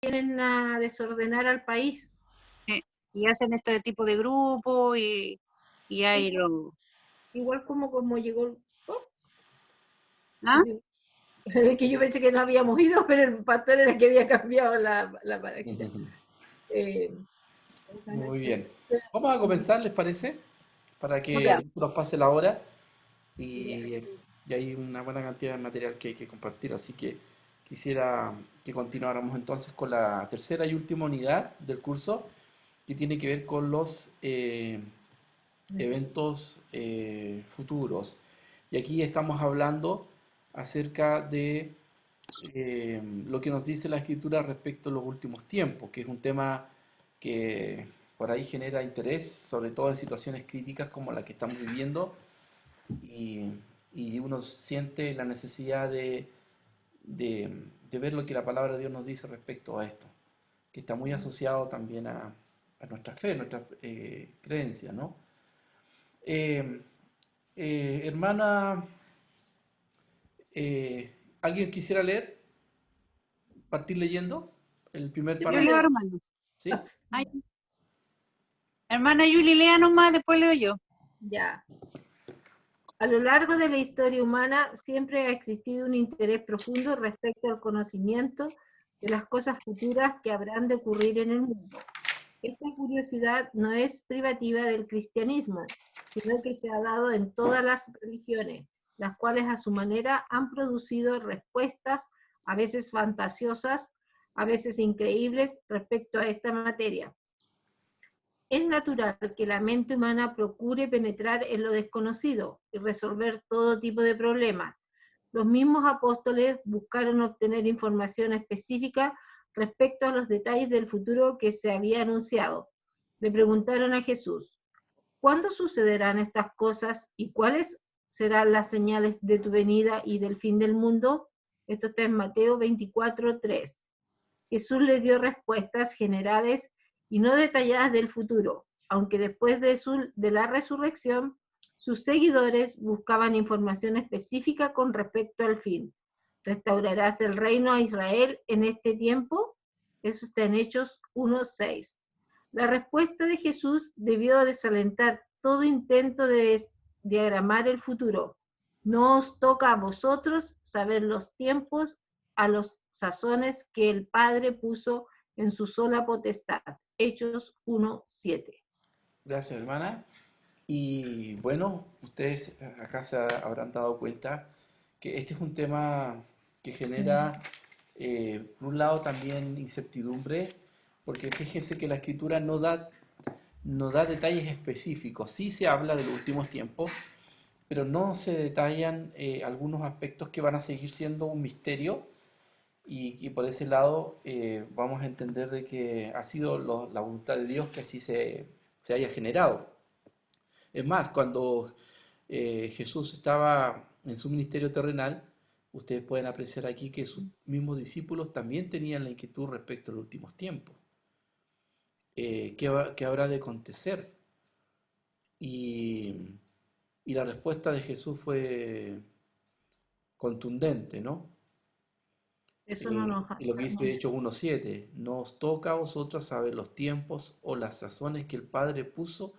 vienen a desordenar al país. Y hacen este tipo de grupo y hay lo... Igual como llegó el pop. ¿Ah? Que yo pensé que no habíamos ido, pero el pastor era el que había cambiado la paráquita. Muy bien. Vamos a comenzar, ¿les parece? Para que nos pase la hora y hay una buena cantidad de material que hay que compartir, así que quisiera que continuáramos entonces con la tercera y última unidad del curso que tiene que ver con los eventos futuros. Y aquí estamos hablando acerca de lo que nos dice la escritura respecto a los últimos tiempos, que es un tema que por ahí genera interés, sobre todo en situaciones críticas como la que estamos viviendo, y, y uno siente la necesidad de ver lo que la palabra de Dios nos dice respecto a esto, que está muy asociado también a nuestra fe, nuestra creencia, ¿no? Eh, hermana, ¿alguien quisiera leer? ¿Partir leyendo el primer Yo leo, párrafo? hermano. ¿Sí? Ay, hermana Yuli, lea nomás, después leo yo. Ya. A lo largo de la historia humana siempre ha existido un interés profundo respecto al conocimiento de las cosas futuras que habrán de ocurrir en el mundo. Esta curiosidad no es privativa del cristianismo, sino que se ha dado en todas las religiones, las cuales a su manera han producido respuestas a veces fantasiosas, a veces increíbles respecto a esta materia. Es natural que la mente humana procure penetrar en lo desconocido y resolver todo tipo de problemas. Los mismos apóstoles buscaron obtener información específica respecto a los detalles del futuro que se había anunciado. Le preguntaron a Jesús, ¿cuándo sucederán estas cosas y cuáles serán las señales de tu venida y del fin del mundo? Esto está en Mateo 24:3. Jesús les dio respuestas generales y no detalladas del futuro, aunque después de la resurrección, sus seguidores buscaban información específica con respecto al fin. ¿Restaurarás el reino a Israel en este tiempo? Eso está en Hechos 1:6. La respuesta de Jesús debió desalentar todo intento de diagramar el futuro. No os toca a vosotros saber los tiempos a los sazones que el Padre puso en su sola potestad. Hechos 1:7. Gracias, hermana. Y bueno, ustedes acá se habrán dado cuenta que este es un tema que genera, por un lado, también incertidumbre, porque fíjense que la escritura no da detalles específicos. Sí se habla de los últimos tiempos, pero no se detallan algunos aspectos que van a seguir siendo un misterio y por ese lado vamos a entender de que ha sido la voluntad de Dios que así se haya generado. Es más, cuando Jesús estaba en su ministerio terrenal, ustedes pueden apreciar aquí que sus mismos discípulos también tenían la inquietud respecto a los últimos tiempos. ¿Qué habrá de acontecer? Y, y la respuesta de Jesús fue contundente, ¿no? Eso no nos... Y lo que dice Hechos 1:7, no os toca a vosotros saber los tiempos o las sazones que el Padre puso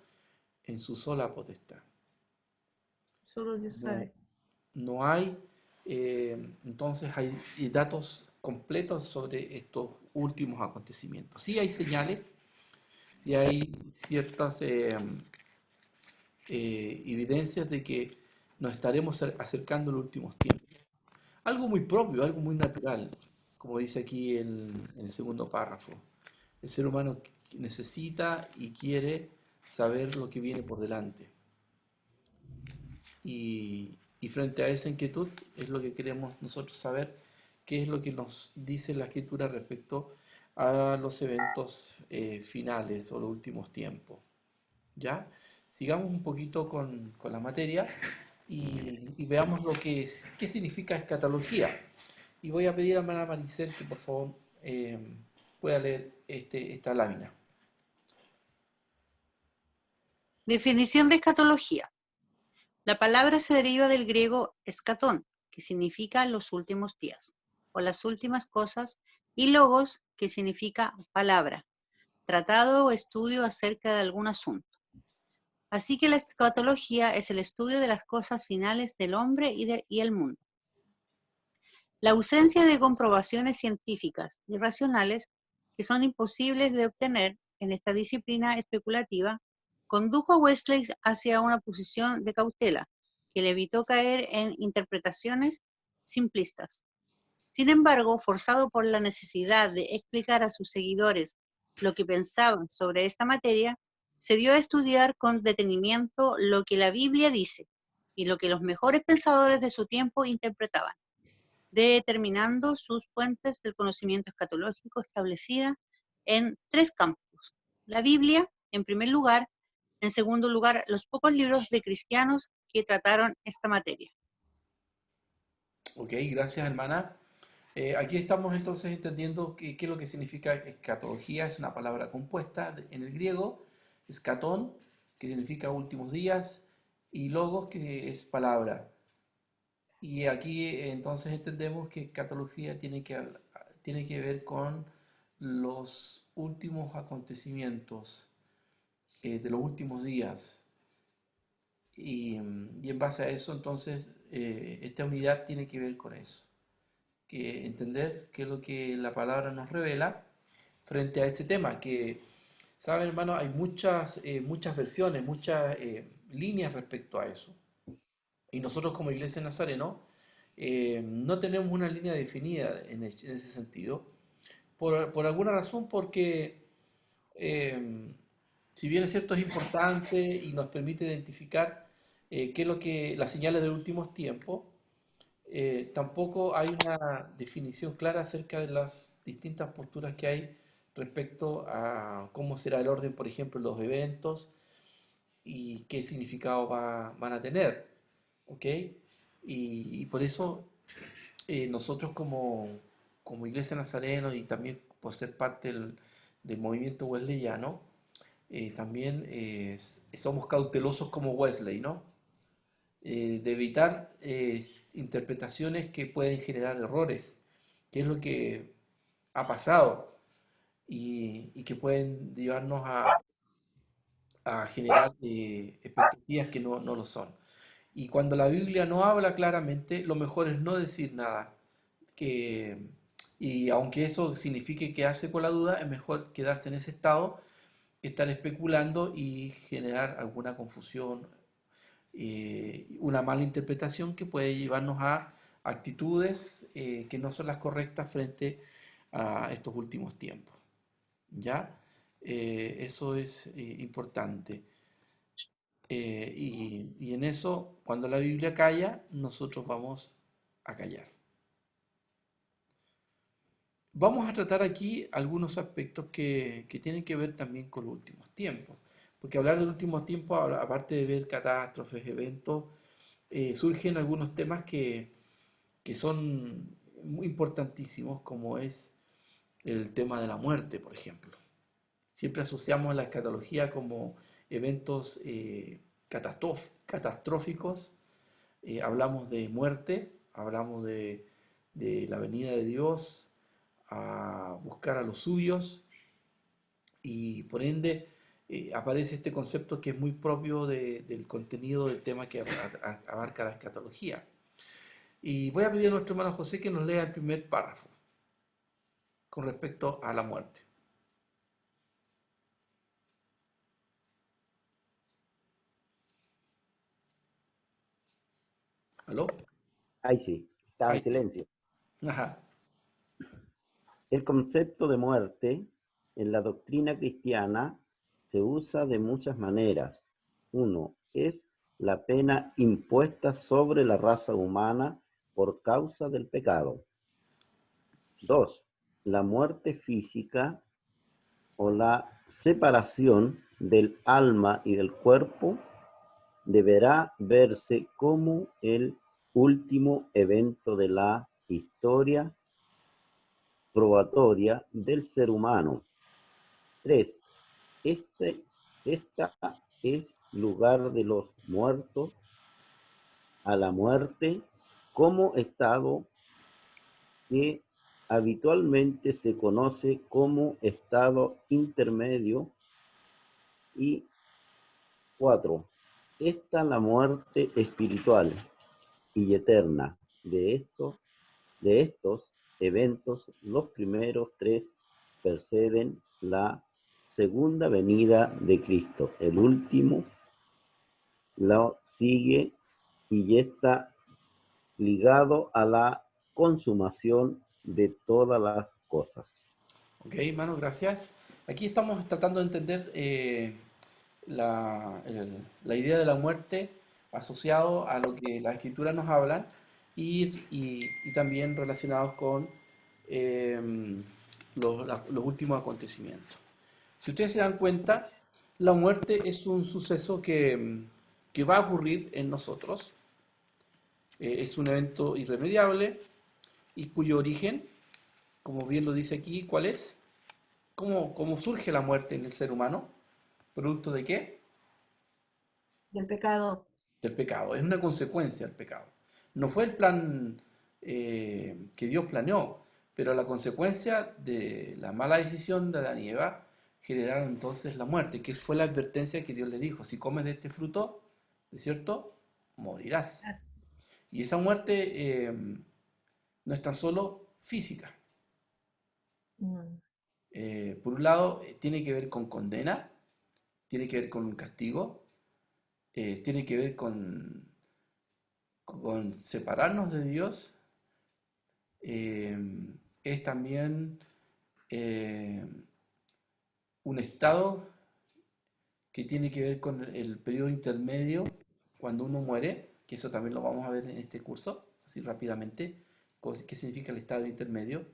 en su sola potestad. Solo Dios No, sabe. no hay, entonces hay datos completos sobre estos últimos acontecimientos. Sí hay señales, sí hay ciertas evidencias de que nos estaremos acercando a los últimos tiempos. Algo muy propio, algo muy natural, como dice aquí en el segundo párrafo. El ser humano necesita y quiere saber lo que viene por delante. Y frente a esa inquietud es lo que queremos nosotros saber, qué es lo que nos dice la escritura respecto a los eventos finales o los últimos tiempos. ¿Ya? Sigamos un poquito con la materia y veamos qué significa escatología. Y voy a pedir a hermana Maricel que por favor pueda leer esta lámina. Definición de escatología. La palabra se deriva del griego escatón, que significa los últimos días, o las últimas cosas y logos, que significa palabra, tratado o estudio acerca de algún asunto. Así que la escatología es el estudio de las cosas finales del hombre y el mundo. La ausencia de comprobaciones científicas y racionales que son imposibles de obtener en esta disciplina especulativa condujo a Wesley hacia una posición de cautela que le evitó caer en interpretaciones simplistas. Sin embargo, forzado por la necesidad de explicar a sus seguidores lo que pensaban sobre esta materia, se dio a estudiar con detenimiento lo que la Biblia dice y lo que los mejores pensadores de su tiempo interpretaban, determinando sus fuentes del conocimiento escatológico establecida en 3 campos. La Biblia, en primer lugar; en segundo lugar, los pocos libros de cristianos que trataron esta materia. Ok, gracias, hermana. Aquí estamos entonces entendiendo qué es lo que significa escatología. Es una palabra compuesta en el griego, escatón, que significa últimos días, y logos, que es palabra. Y aquí entonces entendemos que escatología tiene que ver con los últimos acontecimientos de los últimos días. Y en base a eso, entonces, esta unidad tiene que ver con eso. Que entender qué es lo que la palabra nos revela frente a este tema. Que, ¿saben, hermano? Hay muchas versiones, muchas líneas respecto a eso. Y nosotros como Iglesia Nazareno no tenemos una línea definida en ese sentido. Por alguna razón, porque eh, si bien es cierto, es importante y nos permite identificar qué es lo que las señales de los últimos tiempos, tampoco hay una definición clara acerca de las distintas posturas que hay respecto a cómo será el orden, por ejemplo, de los eventos y qué significado van a tener. ¿Ok? Y por eso nosotros como Iglesia Nazareno, y también por ser parte del movimiento wesleyano, también somos cautelosos como Wesley, ¿no? De evitar interpretaciones que pueden generar errores, que es lo que ha pasado y que pueden llevarnos a generar expectativas que no lo son. Y cuando la Biblia no habla claramente, lo mejor es no decir nada. Que, y aunque eso signifique quedarse con la duda, es mejor quedarse en ese estado que estar especulando y generar alguna confusión, una mala interpretación que puede llevarnos a actitudes que no son las correctas frente a estos últimos tiempos. ¿Ya? Eso es importante. Y en eso, cuando la Biblia calla, nosotros vamos a callar. Vamos a tratar aquí algunos aspectos que tienen que ver también con los últimos tiempos. Porque hablar del último tiempo, aparte de ver catástrofes, eventos, surgen algunos temas que son muy importantísimos, como es el tema de la muerte, por ejemplo. Siempre asociamos la escatología como eventos catastróficos. Hablamos de muerte, hablamos de la venida de Dios a buscar a los suyos, y por ende aparece este concepto que es muy propio del contenido del tema que abarca la escatología. Y voy a pedir a nuestro hermano José que nos lea el primer párrafo con respecto a la muerte. ¿Aló? Ahí sí, estaba en Ahí. silencio. Ajá. El concepto de muerte en la doctrina cristiana se usa de muchas maneras. Uno es la pena impuesta sobre la raza humana por causa del pecado. 2. La muerte física o la separación del alma y del cuerpo deberá verse como el último evento de la historia probatoria del ser humano. 3. Esta es lugar de los muertos a la muerte como estado que habitualmente se conoce como estado intermedio. Y 4. Esta la muerte espiritual y eterna. De estos eventos, los primeros 3 preceden la segunda venida de Cristo. El último lo sigue y está ligado a la consumación de todas las cosas. Ok, hermano, gracias. Aquí estamos tratando de entender la idea de la muerte asociado a lo que las escrituras nos hablan y también relacionados con los últimos acontecimientos. Si ustedes se dan cuenta, la muerte es un suceso que va a ocurrir en nosotros. Es un evento irremediable y cuyo origen, como bien lo dice aquí, ¿cuál es? ¿Cómo surge la muerte en el ser humano? ¿Producto de qué? Del pecado. Del pecado. Es una consecuencia del pecado. No fue el plan que Dios planeó, pero la consecuencia de la mala decisión de Adán y Eva generaron entonces la muerte, que fue la advertencia que Dios le dijo: si comes de este fruto, ¿de cierto? Morirás. Y esa muerte no es tan solo física. Por un lado, tiene que ver con condena, tiene que ver con un castigo, tiene que ver con separarnos de Dios, es también eh, un estado que tiene que ver con el periodo intermedio cuando uno muere, que eso también lo vamos a ver en este curso, así rápidamente, qué significa el estado intermedio.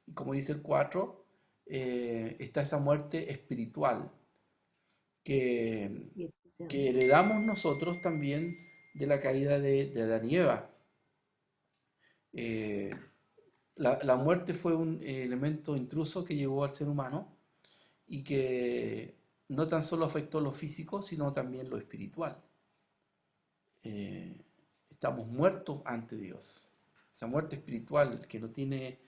Y como dice el 4, está esa muerte espiritual que, que heredamos nosotros también de la caída de Adán y Eva. La muerte fue un elemento intruso que llegó al ser humano y que no tan solo afectó lo físico, sino también lo espiritual. Estamos muertos ante Dios. Esa muerte espiritual que no tiene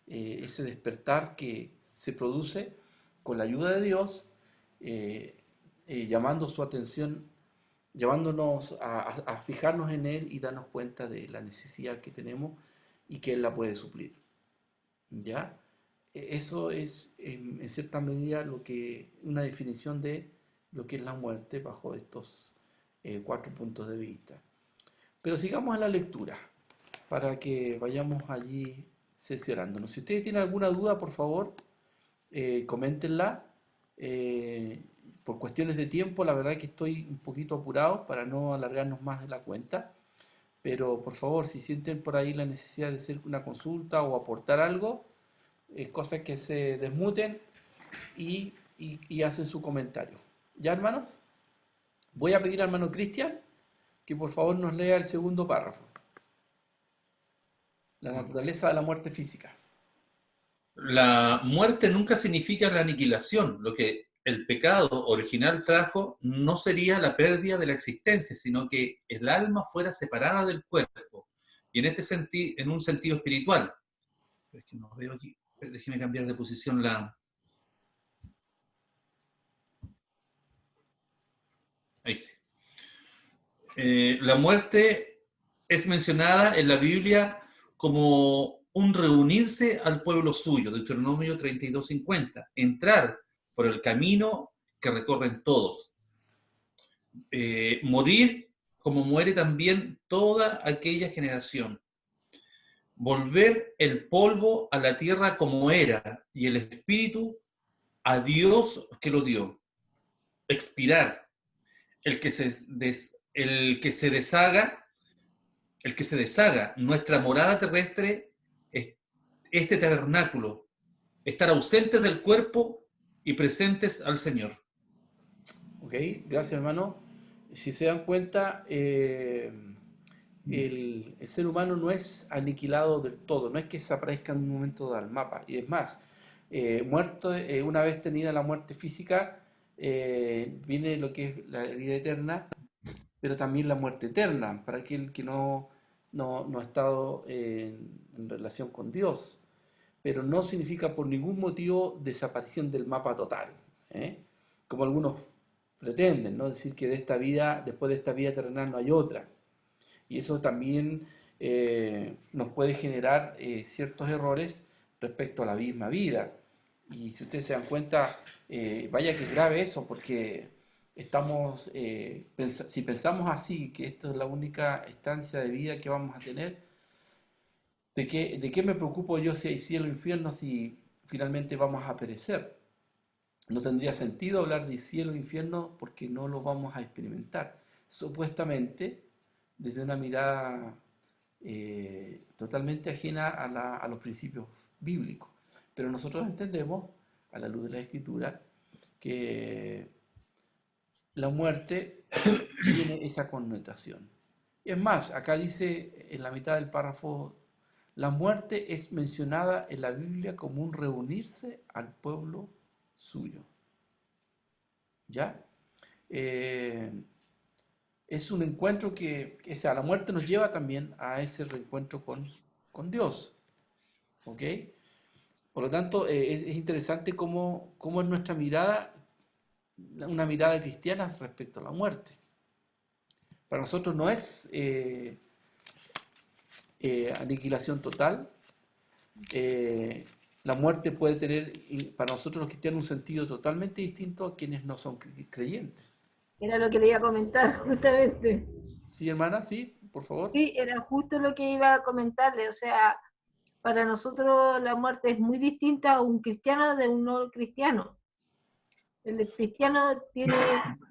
ese despertar que se produce con la ayuda de Dios, llamando su atención, llevándonos a fijarnos en Él y darnos cuenta de la necesidad que tenemos y que Él la puede suplir. ¿Ya? Eso es en cierta medida una definición de lo que es la muerte bajo estos 4 puntos de vista. Pero sigamos a la lectura para que vayamos allí cerciorándonos. Si ustedes tienen alguna duda, por favor, coméntenla. Por cuestiones de tiempo, la verdad que estoy un poquito apurado para no alargarnos más de la cuenta. Pero por favor, si sienten por ahí la necesidad de hacer una consulta o aportar algo, cosas que se desmuten y hacen su comentario. ¿Ya, hermanos? Voy a pedir al hermano Cristian que por favor nos lea el segundo párrafo. La naturaleza de la muerte física. La muerte nunca significa la aniquilación. Lo que el pecado original trajo no sería la pérdida de la existencia, sino que el alma fuera separada del cuerpo. Y en este sentido, en un sentido espiritual. Es que no veo aquí. Déjeme cambiar de posición la... Ahí sí. La muerte es mencionada en la Biblia como un reunirse al pueblo suyo, Deuteronomio 32:50, entrar por el camino que recorren todos. Morir como muere también toda aquella generación. Volver el polvo a la tierra como era y el espíritu a Dios que lo dio. Expirar. El que se deshaga, nuestra morada terrestre es este tabernáculo, estar ausentes del cuerpo y presentes al Señor. Ok, gracias hermano. Si se dan cuenta, el ser humano no es aniquilado del todo, no es que desaparezca en un momento dado al mapa. Y es más, muerto, una vez tenida la muerte física, viene lo que es la vida eterna, pero también la muerte eterna, para aquel que no ha estado en relación con Dios. pero no significa por ningún motivo desaparición del mapa total, ¿eh? Como algunos pretenden, ¿no? Decir que de esta vida, después de esta vida terrenal no hay otra. Y eso también nos puede generar ciertos errores respecto a la misma vida. Y si ustedes se dan cuenta, vaya que es grave eso, porque estamos, si pensamos así, que esto es la única instancia de vida que vamos a tener, de qué me preocupo yo si hay cielo o infierno si finalmente vamos a perecer? No tendría sentido hablar de cielo o infierno porque no lo vamos a experimentar. Supuestamente, desde una mirada totalmente ajena a los principios bíblicos. Pero nosotros entendemos, a la luz de la Escritura, que la muerte tiene esa connotación. Es más, acá dice en la mitad del párrafo, la muerte es mencionada en la Biblia como un reunirse al pueblo suyo. ¿Ya? Es un encuentro o sea, la muerte nos lleva también a ese reencuentro con Dios. ¿Ok? Por lo tanto, es interesante cómo es nuestra mirada, una mirada cristiana respecto a la muerte. Para nosotros no es aniquilación total. La muerte puede tener, para nosotros los cristianos, un sentido totalmente distinto a quienes no son creyentes. Era lo que le iba a comentar, justamente. ¿Sí, hermana? ¿Sí? Por favor. Sí, era justo lo que iba a comentarle. O sea, para nosotros la muerte es muy distinta a un cristiano de un no cristiano. El cristiano tiene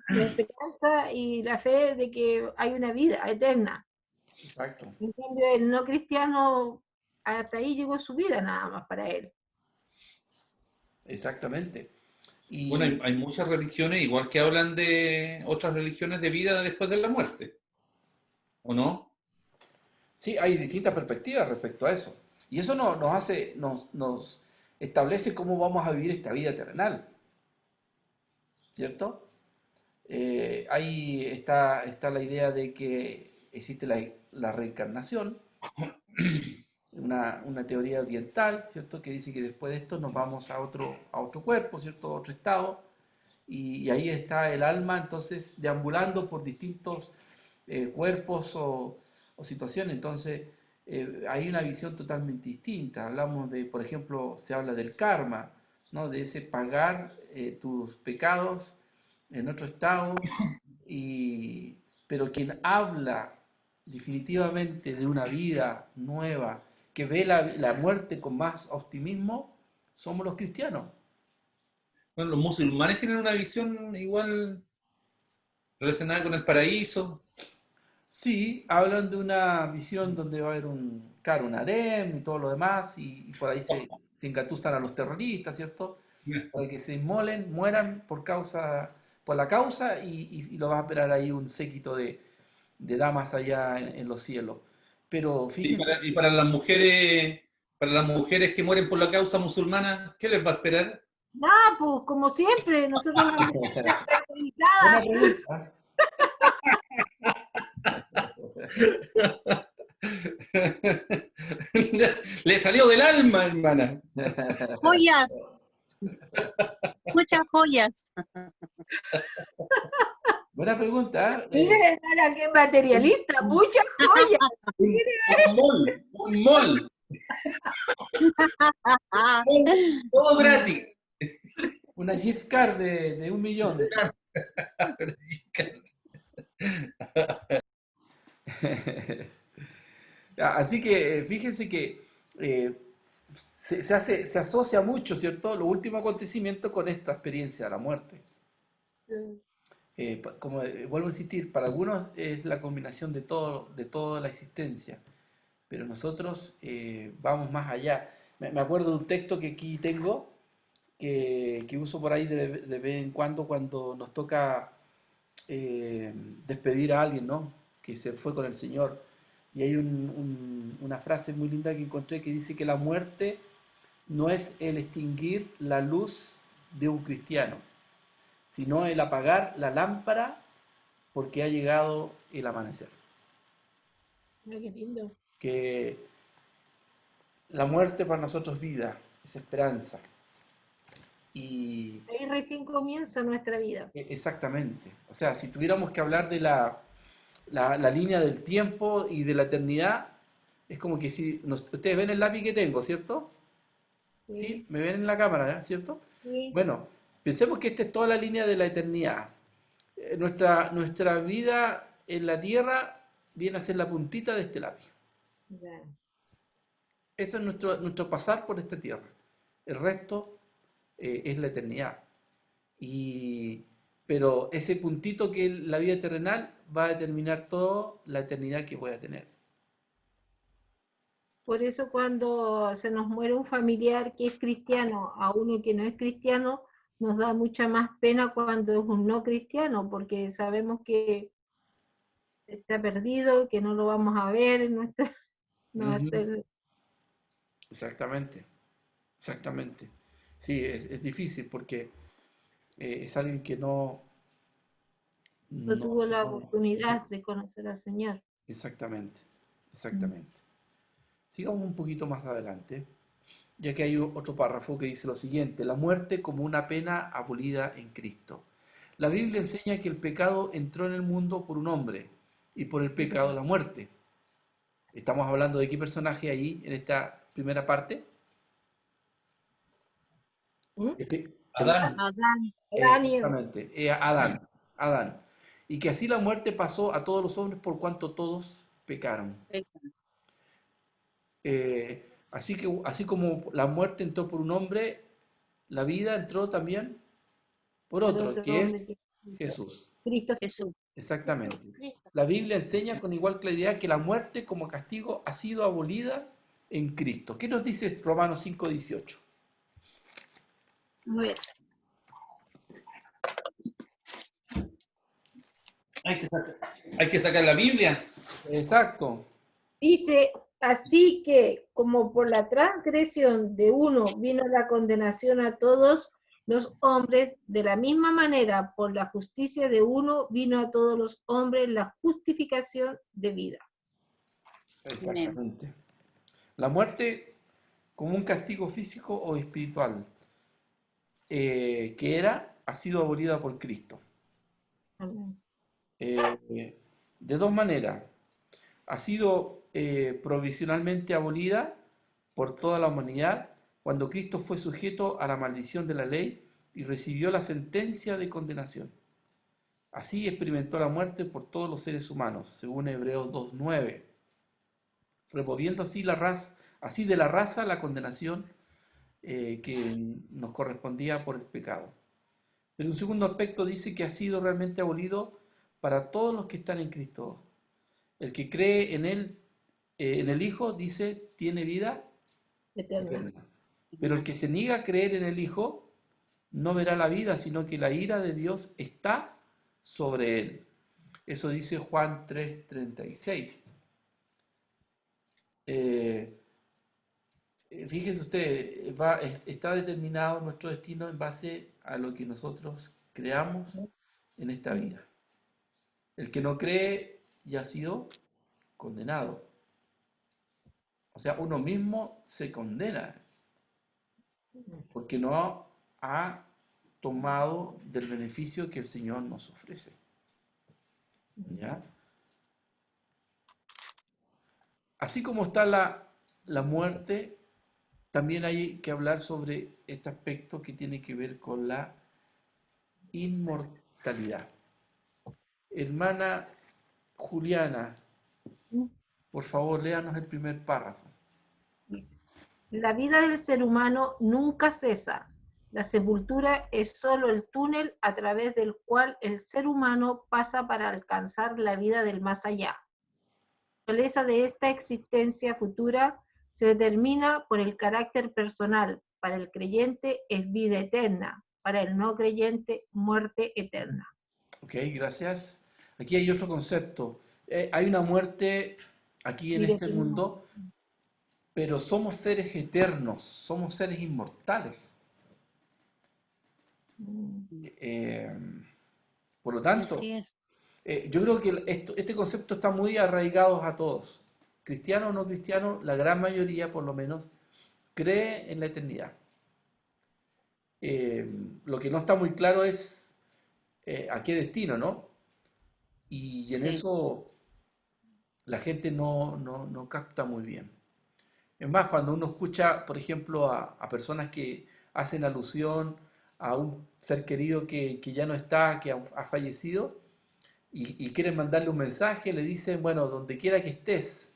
la esperanza y la fe de que hay una vida eterna. Exacto. En cambio, el no cristiano, hasta ahí llegó su vida nada más para él. Exactamente. Bueno, Y hay muchas religiones, igual que hablan de otras religiones de vida después de la muerte, ¿o no? sí, hay distintas perspectivas respecto a eso. Y eso nos establece cómo vamos a vivir esta vida terrenal, ¿cierto? Ahí está la idea de que existe la reencarnación, una teoría oriental, ¿cierto? Que dice que después de esto nos vamos a otro cuerpo, ¿cierto? A otro estado, y ahí está el alma entonces deambulando por distintos cuerpos o situaciones. Entonces, hay una visión totalmente distinta. Hablamos de, por ejemplo, se habla del karma, ¿no? De ese pagar tus pecados en otro estado, pero quien habla definitivamente de una vida nueva, que ve la muerte con más optimismo, somos los cristianos. Bueno, los musulmanes tienen una visión igual relacionada con el paraíso. Sí, hablan de una visión donde va a haber claro, un harem y todo lo demás, y por ahí se engatusan a los terroristas, ¿cierto? Para que se inmolen, mueran por la causa, y lo va a esperar ahí un séquito de damas allá en los cielos. Pero Y fíjense, para, y para las mujeres que mueren por la causa musulmana, ¿qué les va a esperar? Nada, pues como siempre, nosotros vamos a estar buena perjudicadas. pregunta. Le salió del alma, hermana. Joyas, muchas joyas. Buena pregunta. Mire, Sara, qué materialista, muchas joyas. Un mall, un mall, Ah, todo gratis. Una gift card de 1 millón. Así que fíjense que se asocia mucho, ¿cierto? Los últimos acontecimientos con esta experiencia de la muerte. Como vuelvo a insistir, para algunos es la combinación de toda la existencia, pero nosotros vamos más allá. Me acuerdo de un texto que aquí tengo, que uso por ahí de vez en cuando nos toca despedir a alguien, ¿no? Que se fue con el Señor. Y hay una frase muy linda que encontré que dice que la muerte no es el extinguir la luz de un cristiano, sino el apagar la lámpara porque ha llegado el amanecer. Ay, qué lindo. Que la muerte para nosotros es vida, esa esperanza. Y Ahí recién comienza nuestra vida. exactamente. O sea, si tuviéramos que hablar de la línea del tiempo y de la eternidad, es como que si ustedes ven el lápiz que tengo, ¿cierto? ¿Sí? Sí, ¿Me ven en la cámara, cierto? sí, Bueno, pensemos que esta es toda la línea de la eternidad. Nuestra vida en la tierra viene a ser la puntita de este lápiz. ya. Eso es nuestro pasar por esta tierra. El resto es la eternidad. Y, pero ese puntito que es la vida terrenal va a determinar toda la eternidad que voy a tener. Por eso cuando se nos muere un familiar que es cristiano a uno que no es cristiano, nos da mucha más pena cuando es un no cristiano, porque sabemos que está perdido, que no lo vamos a ver, no va a Ujú. estar- Exactamente, exactamente. Sí, es difícil porque es alguien que no no, tuvo la no- oportunidad de conocer al Señor. exactamente, Mm. exactamente. Sigamos un poquito más adelante, ya que hay otro párrafo que dice lo siguiente: la muerte como una pena abolida en Cristo. La Biblia enseña que el pecado entró en el mundo por un hombre y por el pecado la muerte. Estamos hablando de qué personaje ahí en esta primera parte. ¿Mm? El pe- el- Adán, Adán, Adán y Eva. exactamente, Adán, Adán. Y que así la muerte pasó a todos los hombres por cuanto todos pecaron. pecado. Así como la muerte entró por un hombre, la vida entró también por Por otro, otro que hombre es que es Cristo. Jesús. Cristo Jesús. Jesús. Exactamente. Cristo. La Biblia enseña con igual claridad que la muerte como castigo ha sido abolida en Cristo. ¿Qué nos dice Romanos 5:18? A ver, hay que sacar la Biblia. Exacto. Dice, así que como por la transgresión de uno vino la condenación a todos los hombres, de la misma manera por la justicia de uno vino a todos los hombres la justificación de vida. amén. Exactamente. La muerte como un castigo físico o espiritual ha sido abolida por Cristo. Amén. De dos maneras. Ha sido provisionalmente abolida por toda la humanidad cuando Cristo fue sujeto a la maldición de la ley y recibió la sentencia de condenación. Así experimentó la muerte por todos los seres humanos, según Hebreos 2:9, removiendo así de la raza la condenación que nos correspondía por el pecado. Pero un segundo aspecto dice que ha sido realmente abolido para todos los que están en Cristo. El que cree en él, en el Hijo, dice, tiene vida Eterna. eterna. Pero el que se niega a creer en el Hijo no verá la vida, sino que la ira de Dios está sobre él. Eso dice Juan 3:36. Fíjese usted, está determinado nuestro destino en base a lo que nosotros creamos en esta vida. El que no cree ya ha sido condenado. O sea, uno mismo se condena porque no ha tomado del beneficio que el Señor nos ofrece. ¿Ya? Así como está la muerte, también hay que hablar sobre este aspecto que tiene que ver con la inmortalidad. Hermana Juliana, por favor, léanos el primer párrafo. Dice, la vida del ser humano nunca cesa. La sepultura es solo el túnel a través del cual el ser humano pasa para alcanzar la vida del más allá. La naturaleza de esta existencia futura se determina por el carácter personal. Para el creyente es vida eterna, para el no creyente muerte eterna. Ok, gracias. Aquí hay otro concepto. Hay una muerte aquí en Vida este eterna. mundo, pero somos seres eternos, somos seres inmortales. Eh, por lo tanto, Así es. yo creo que este concepto está muy arraigado a todos, cristianos o no cristianos, la gran mayoría por lo menos cree en la eternidad. Lo que no está muy claro es a qué destino, ¿no? Y en Sí. eso la gente no capta muy bien. Es más, cuando uno escucha, por ejemplo, a personas que hacen alusión a un ser querido que ya no está, que ha fallecido, y quieren mandarle un mensaje, le dicen, bueno, donde quiera que estés,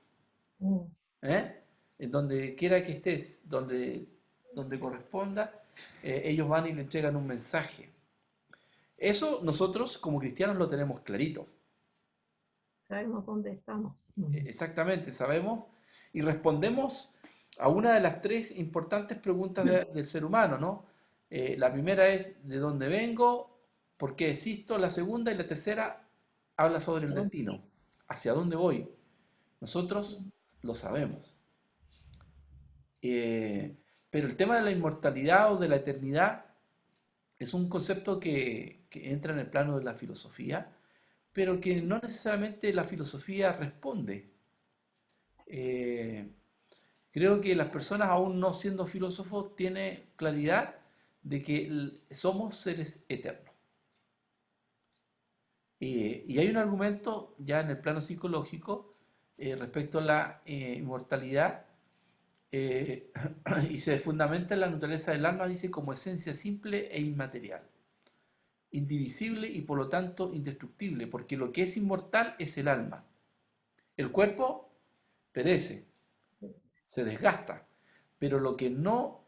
¿eh? En donde quiera que estés, donde corresponda, ellos van y le entregan un mensaje. Eso nosotros como cristianos lo tenemos clarito. Sabemos dónde estamos. Exactamente, sabemos y respondemos a una de las tres importantes preguntas del ser humano, ¿no? La primera es ¿de dónde vengo? ¿Por qué existo? La segunda y la tercera habla sobre el destino. ¿Hacia dónde voy? Nosotros lo sabemos. Eh, pero el tema de la inmortalidad o de la eternidad es un concepto que entra en el plano de la filosofía, pero que no necesariamente la filosofía responde. Eh, Creo que las personas, aún no siendo filósofos, tienen claridad de que somos seres eternos. Y hay un argumento ya en el plano psicológico respecto a la inmortalidad eh, y se fundamenta en la naturaleza del alma, dice, como esencia simple e inmaterial, indivisible y por lo tanto indestructible, porque lo que es inmortal es el alma. El cuerpo perece, se desgasta, pero lo que no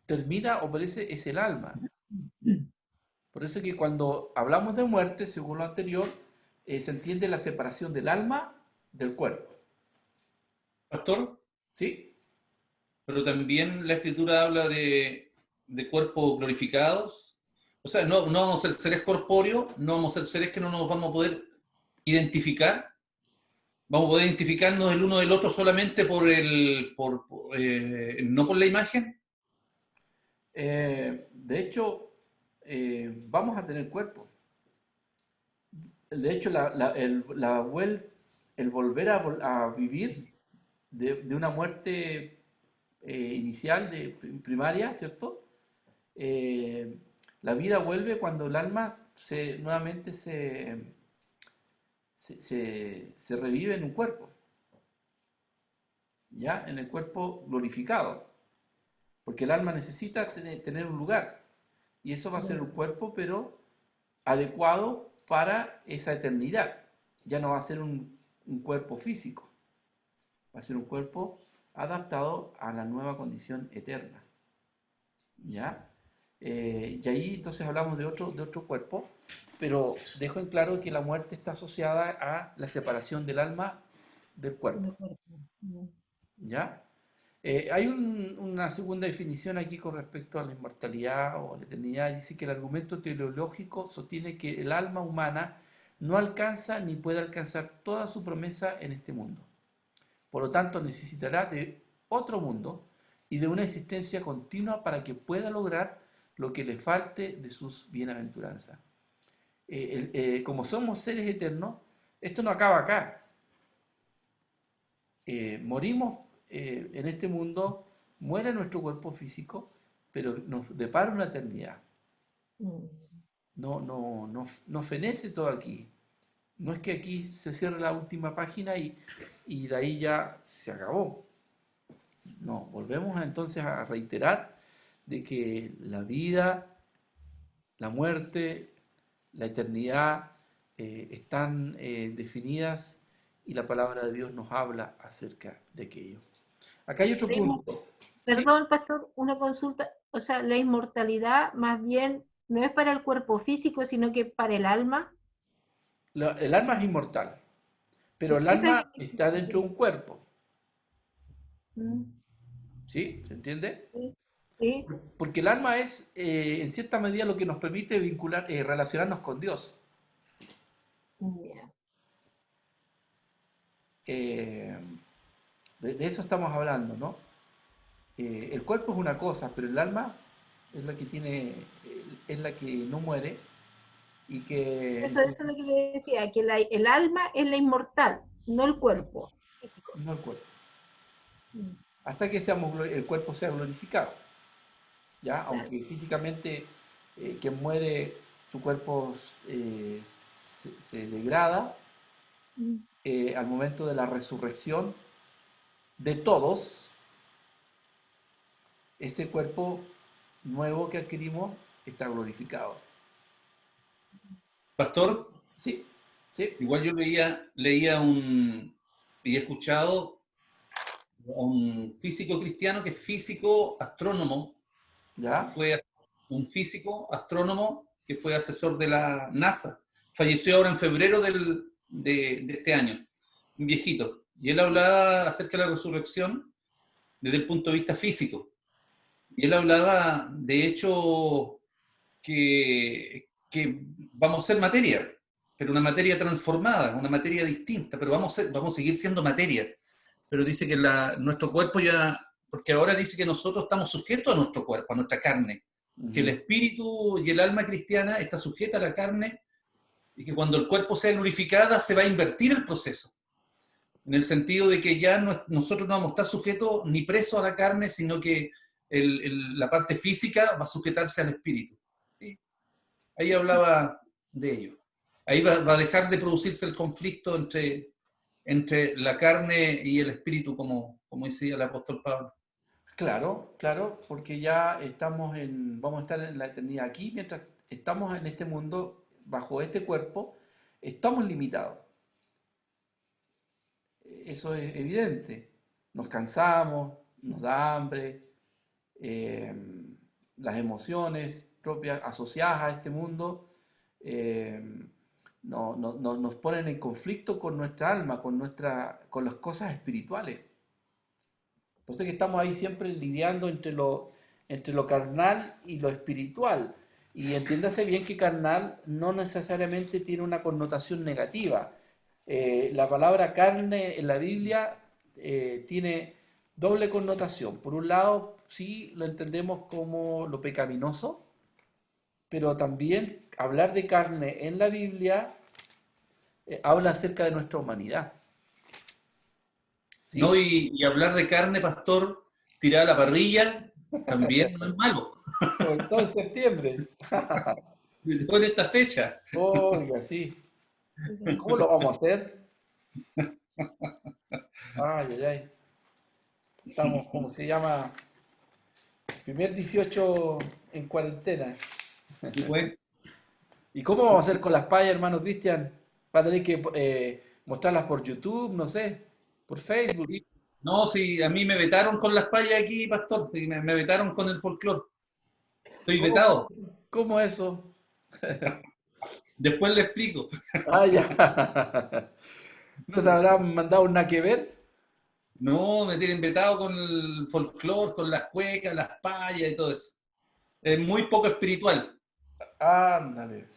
termina o perece es el alma. Por eso que cuando hablamos de muerte, según lo anterior, se entiende la separación del alma del cuerpo. Pastor, ¿Sí? pero también la escritura habla de cuerpos glorificados. O sea, no vamos a ser seres corpóreos, no vamos a ser seres que no nos vamos a poder identificar. Vamos a poder identificarnos el uno del otro solamente no por la imagen. De hecho, vamos a tener cuerpo. De hecho, el volver a vivir de una muerte inicial, primaria, ¿cierto? Eh, la vida vuelve cuando el alma nuevamente se revive en un cuerpo, ¿ya? En el cuerpo glorificado, porque el alma necesita tener un lugar, y eso va a ser un cuerpo, pero adecuado para esa eternidad. Ya no va a ser un cuerpo físico, va a ser un cuerpo adaptado a la nueva condición eterna, ¿ya? Y ahí entonces hablamos de otro cuerpo, pero dejo en claro que la muerte está asociada a la separación del alma del cuerpo, ¿ya? Hay una segunda definición aquí con respecto a la inmortalidad o la eternidad. Dice que el argumento teleológico sostiene que el alma humana no alcanza ni puede alcanzar toda su promesa en este mundo. Por lo tanto, necesitará de otro mundo y de una existencia continua para que pueda lograr lo que le falte de sus bienaventuranzas. Como somos seres eternos, esto no acaba acá. Morimos en este mundo, muere nuestro cuerpo físico, pero nos depara una eternidad. No fenece todo aquí. No es que aquí se cierre la última página y de ahí ya se acabó. No, volvemos entonces a reiterar de que la vida, la muerte, la eternidad están definidas y la palabra de Dios nos habla acerca de aquello. Acá hay otro punto. ¿Sí? Perdón, pastor, una consulta. O sea, la inmortalidad más bien no es para el cuerpo físico, sino que para el alma. El alma es inmortal, pero el Esa es alma está dentro de un cuerpo. Mm, ¿Sí? ¿Se entiende? sí, sí. Porque el alma es, en cierta medida, lo que nos permite relacionarnos con Dios. Ya. De eso estamos hablando, ¿no? El cuerpo es una cosa, pero el alma es la que es la que no muere y que Eso es lo que le decía, que el alma es la inmortal, no el cuerpo físico. no el cuerpo. hasta que el cuerpo sea glorificado. ¿Ya? Aunque físicamente quien muere, su cuerpo se degrada, al momento de la resurrección de todos, ese cuerpo nuevo que adquirimos está glorificado. Pastor, Sí, sí, igual yo y he escuchado a un físico cristiano que es físico astrónomo, que ya, fue un físico astrónomo que fue asesor de la NASA. Falleció ahora en febrero de este año, un viejito. Y él hablaba acerca de la resurrección desde el punto de vista físico. Y él hablaba, de hecho, que vamos a ser materia, pero una materia transformada, una materia distinta, pero vamos a seguir siendo materia. Pero dice que nuestro cuerpo ya, porque ahora dice que nosotros estamos sujetos a nuestro cuerpo, a nuestra carne, que el espíritu y el alma cristiana está sujeta a la carne y que cuando el cuerpo sea glorificada se va a invertir el proceso, en el sentido de que ya nosotros no vamos a estar sujetos ni presos a la carne, sino que la parte física va a sujetarse al espíritu. ¿Sí? Ahí hablaba de ello. Ahí va a dejar de producirse el conflicto entre la carne y el espíritu, como decía el apóstol Pablo. claro, claro, porque ya vamos a estar en la eternidad aquí, mientras estamos en este mundo, bajo este cuerpo, estamos limitados. Eso es evidente. Nos cansamos, nos da hambre, eh, las emociones propias asociadas a este mundo eh, nos ponen en conflicto con nuestra alma, con las cosas espirituales. Por eso es que estamos ahí siempre lidiando entre lo carnal y lo espiritual. Y entiéndase bien que carnal no necesariamente tiene una connotación negativa. La palabra carne en la Biblia tiene doble connotación. Por un lado, sí lo entendemos como lo pecaminoso, pero también hablar de carne en la Biblia habla acerca de nuestra humanidad. ¿No? ¿Sí? Y hablar de carne, pastor, tirada a la parrilla, también no es malo. Sobre todo en septiembre. Sobre todo en esta fecha. Oiga, sí. ¿Cómo lo vamos a hacer? Ay, ay, ay. Estamos, ¿cómo se llama? Primer 18 en cuarentena. Y bueno, ¿Y cómo vamos a hacer con las payas, hermano Cristian? ¿Va a tener que mostrarlas por YouTube, no sé, por Facebook? no, si a mí me vetaron con las payas aquí, pastor, sí, me vetaron con el folclore. Estoy ¿Cómo, vetado. cómo eso? Después le explico. Ah, ya. ¿No se habrán mandado un nada que ver? No, me tienen vetado con el folclore, con las cuecas, las payas y todo eso. Es muy poco espiritual. Ándale.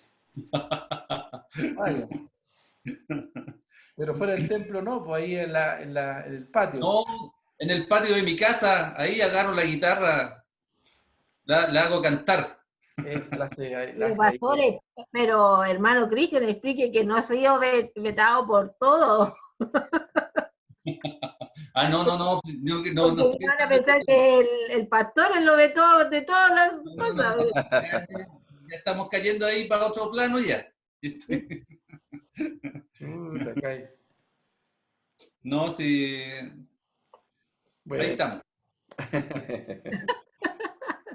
Ah, ya. Pero fuera del templo no, pues ahí en el patio. No, en el patio de mi casa, ahí agarro la guitarra, la hago cantar. Es la Pero hace ahí. pastores, pero hermano Cristian, explique que no ha sido vetado por todo, Ah, no, no, no, no, no porque estoy van a hablando pensar de eso. que el pastor es lo vetó de todas las No, no, no. cosas. Ya estamos cayendo ahí para otro plano ya. Chuta, cae. No, sí, ahí Bueno. estamos.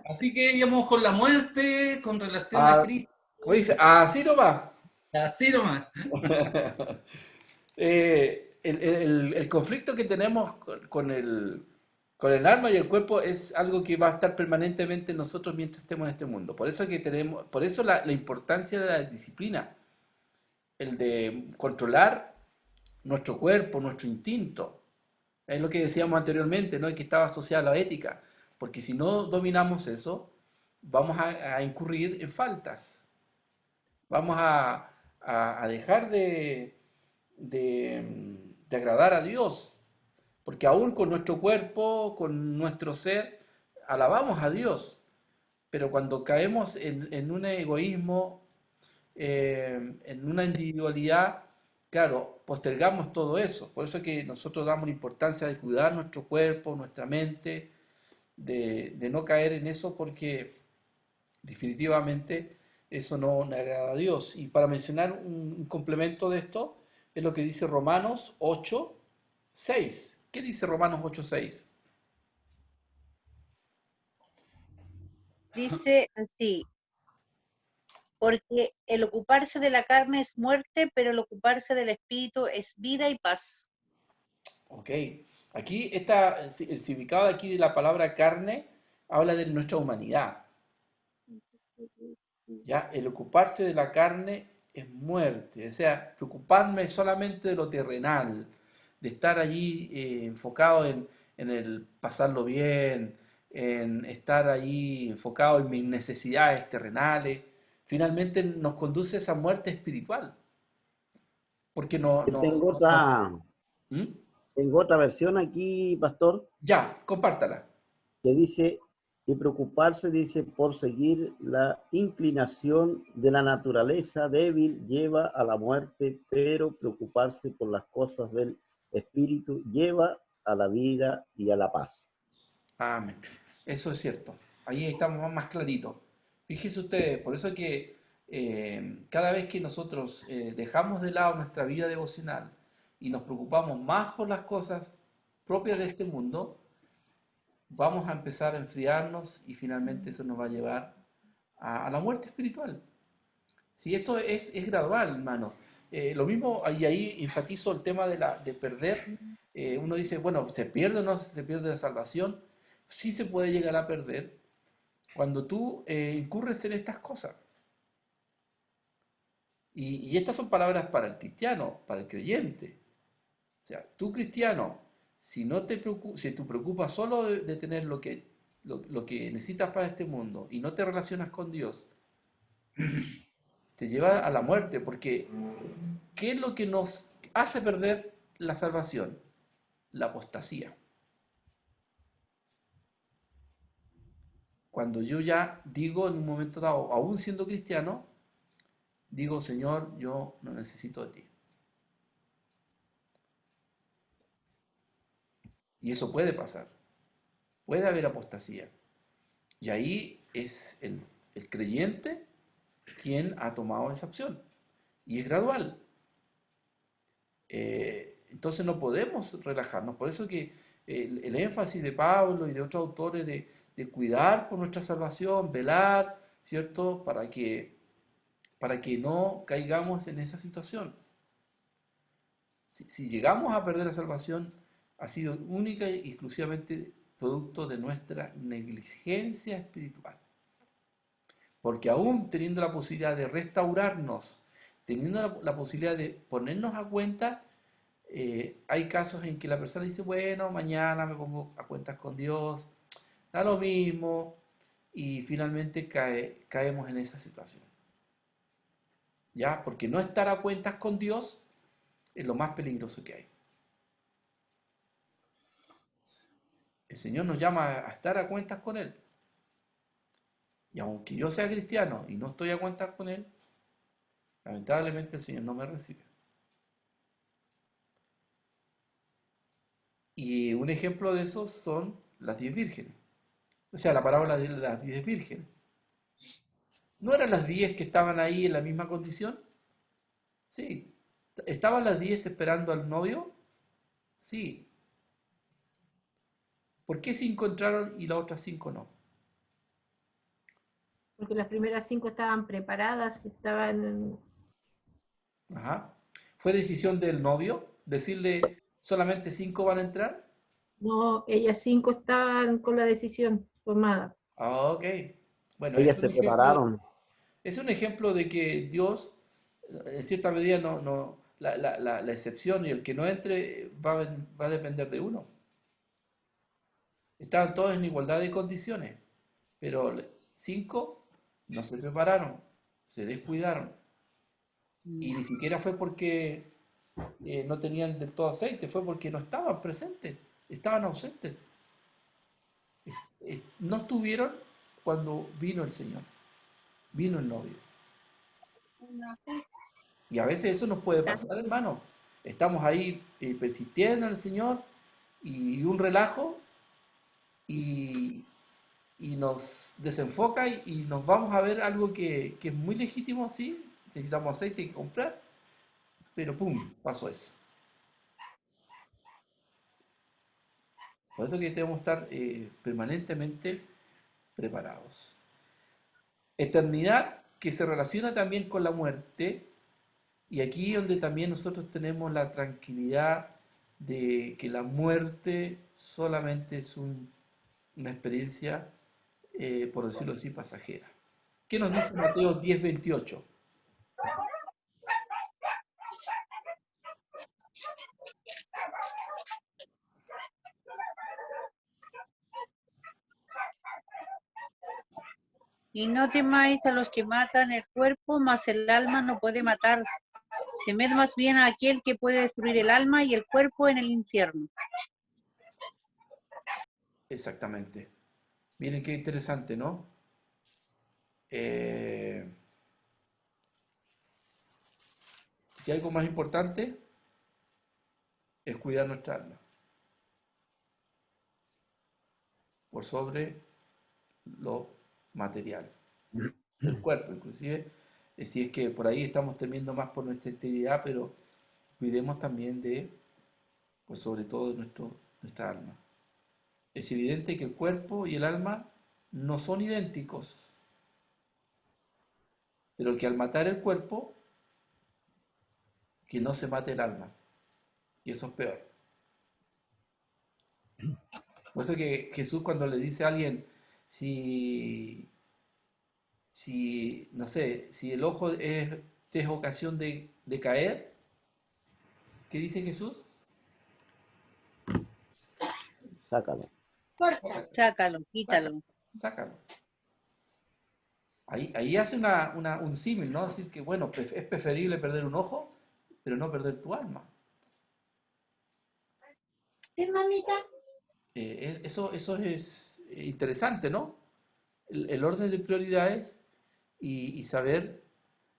Así que íbamos con la muerte, con relación a Ah, Cristo. ¿cómo dice? Así nomás. Así nomás. El conflicto que tenemos con el alma y el cuerpo es algo que va a estar permanentemente en nosotros mientras estemos en este mundo. Por eso por eso la importancia de la disciplina, el de controlar nuestro cuerpo, nuestro instinto. Es lo que decíamos anteriormente, ¿no? Y que estaba asociada a la ética. Porque si no dominamos eso, vamos a incurrir en faltas. Vamos a dejar de agradar a Dios. Porque aún con nuestro cuerpo, con nuestro ser, alabamos a Dios. Pero cuando caemos en un egoísmo, en una individualidad, claro, postergamos todo eso. Por eso es que nosotros damos la importancia de cuidar nuestro cuerpo, nuestra mente, de no caer en eso porque definitivamente eso no le agrada a Dios. Y para mencionar un complemento de esto, es lo que dice Romanos 8:6. ¿Qué dice Romanos 8:6? Dice así, porque el ocuparse de la carne es muerte, pero el ocuparse del espíritu es vida y paz. Ok, aquí está el significado de aquí de la palabra carne, habla de nuestra humanidad. ¿Ya? El ocuparse de la carne es muerte, o sea, preocuparme solamente de lo terrenal, de estar allí enfocado en el pasarlo bien, en estar allí enfocado en mis necesidades terrenales, finalmente nos conduce a esa muerte espiritual, porque Yo tengo ¿Mm? tengo otra versión aquí, pastor, Ya, compártala. que dice, y preocuparse, dice, por seguir la inclinación de la naturaleza débil lleva a la muerte, pero preocuparse por las cosas del espíritu lleva a la vida y a la paz. Amén. Eso es cierto. Ahí estamos más claritos. Fíjense ustedes, por eso que cada vez que nosotros dejamos de lado nuestra vida devocional y nos preocupamos más por las cosas propias de este mundo, vamos a empezar a enfriarnos y finalmente eso nos va a llevar a la muerte espiritual. Si esto es gradual, hermano. Lo mismo, y ahí enfatizo el tema de perder. Uno dice, bueno, ¿se pierde o no se pierde la salvación? Sí se puede llegar a perder cuando tú incurres en estas cosas. Y estas son palabras para el cristiano, para el creyente. O sea, tú cristiano, si no te si te preocupas solo de tener lo que necesitas para este mundo y no te relacionas con Dios, te lleva a la muerte, porque ¿qué es lo que nos hace perder la salvación? La apostasía. Cuando yo ya digo en un momento dado, aún siendo cristiano, digo, Señor, yo no necesito de ti. Y eso puede pasar. Puede haber apostasía. Y ahí es el creyente quien ha tomado esa opción. Y es gradual. Entonces no podemos relajarnos. Por eso que el énfasis de Pablo y de otros autores de cuidar por nuestra salvación, velar, ¿cierto? Para que no caigamos en esa situación. Si llegamos a perder la salvación, ha sido única y exclusivamente producto de nuestra negligencia espiritual. Porque aún teniendo la posibilidad de restaurarnos, teniendo la posibilidad de ponernos a cuenta, hay casos en que la persona dice, bueno, mañana me pongo a cuentas con Dios, da lo mismo, y finalmente caemos en esa situación. ¿Ya? Porque no estar a cuentas con Dios es lo más peligroso que hay. El Señor nos llama a estar a cuentas con Él. Y aunque yo sea cristiano y no estoy a cuentas con Él, lamentablemente el Señor no me recibe. Y un ejemplo de eso son las 10 vírgenes. O sea, la parábola de las 10 vírgenes. ¿No eran las 10 que estaban ahí en la misma condición? Sí. ¿Estaban las 10 esperando al novio? Sí. ¿Por qué 5 entraron y las otras 5 no? Porque las primeras 5 estaban preparadas, estaban... Ajá. ¿Fue decisión del novio decirle solamente 5 van a entrar? No, ellas 5 estaban con la decisión tomada. Ah, ok. Bueno, Ellas se prepararon. es un ejemplo de que Dios, en cierta medida, la excepción y el que no entre va a depender de uno. Estaban todos en igualdad de condiciones, pero 5 no se prepararon, se descuidaron. Y ni siquiera fue porque no tenían del todo aceite, fue porque no estaban presentes, estaban ausentes. No estuvieron cuando vino el Señor, vino el novio. Y a veces eso nos puede pasar, hermano. Estamos ahí persistiendo en el Señor y un relajo y, y nos desenfoca y nos vamos a ver algo que es muy legítimo, sí. Necesitamos aceite que comprar, pero ¡pum! Pasó eso. Por eso que debemos estar permanentemente preparados. Eternidad que se relaciona también con la muerte, y aquí donde también nosotros tenemos la tranquilidad de que la muerte solamente es una experiencia, por decirlo así, pasajera. ¿Qué nos dice Mateo 10:28? Y no temáis a los que matan el cuerpo, mas el alma no puede matar. Temed más bien a aquel que puede destruir el alma y el cuerpo en el infierno. Exactamente. Miren qué interesante, ¿no? Si hay algo más importante es cuidar nuestra alma por sobre lo material, el cuerpo inclusive. Si es que por ahí estamos temiendo más por nuestra integridad, pero cuidemos también de, pues sobre todo de nuestra alma. Es evidente que el cuerpo y el alma no son idénticos, pero que al matar el cuerpo, que no se mate el alma. Y eso es peor. Por eso que Jesús cuando le dice a alguien, si, no sé, si el ojo te es ocasión de caer, ¿qué dice Jesús? Sácalo. Sácalo, quítalo. Sácalo. Ahí hace un símil, ¿no? Decir que, bueno, es preferible perder un ojo, pero no perder tu alma. ¿Sí, mamita? Eso es interesante, ¿no? El orden de prioridades y saber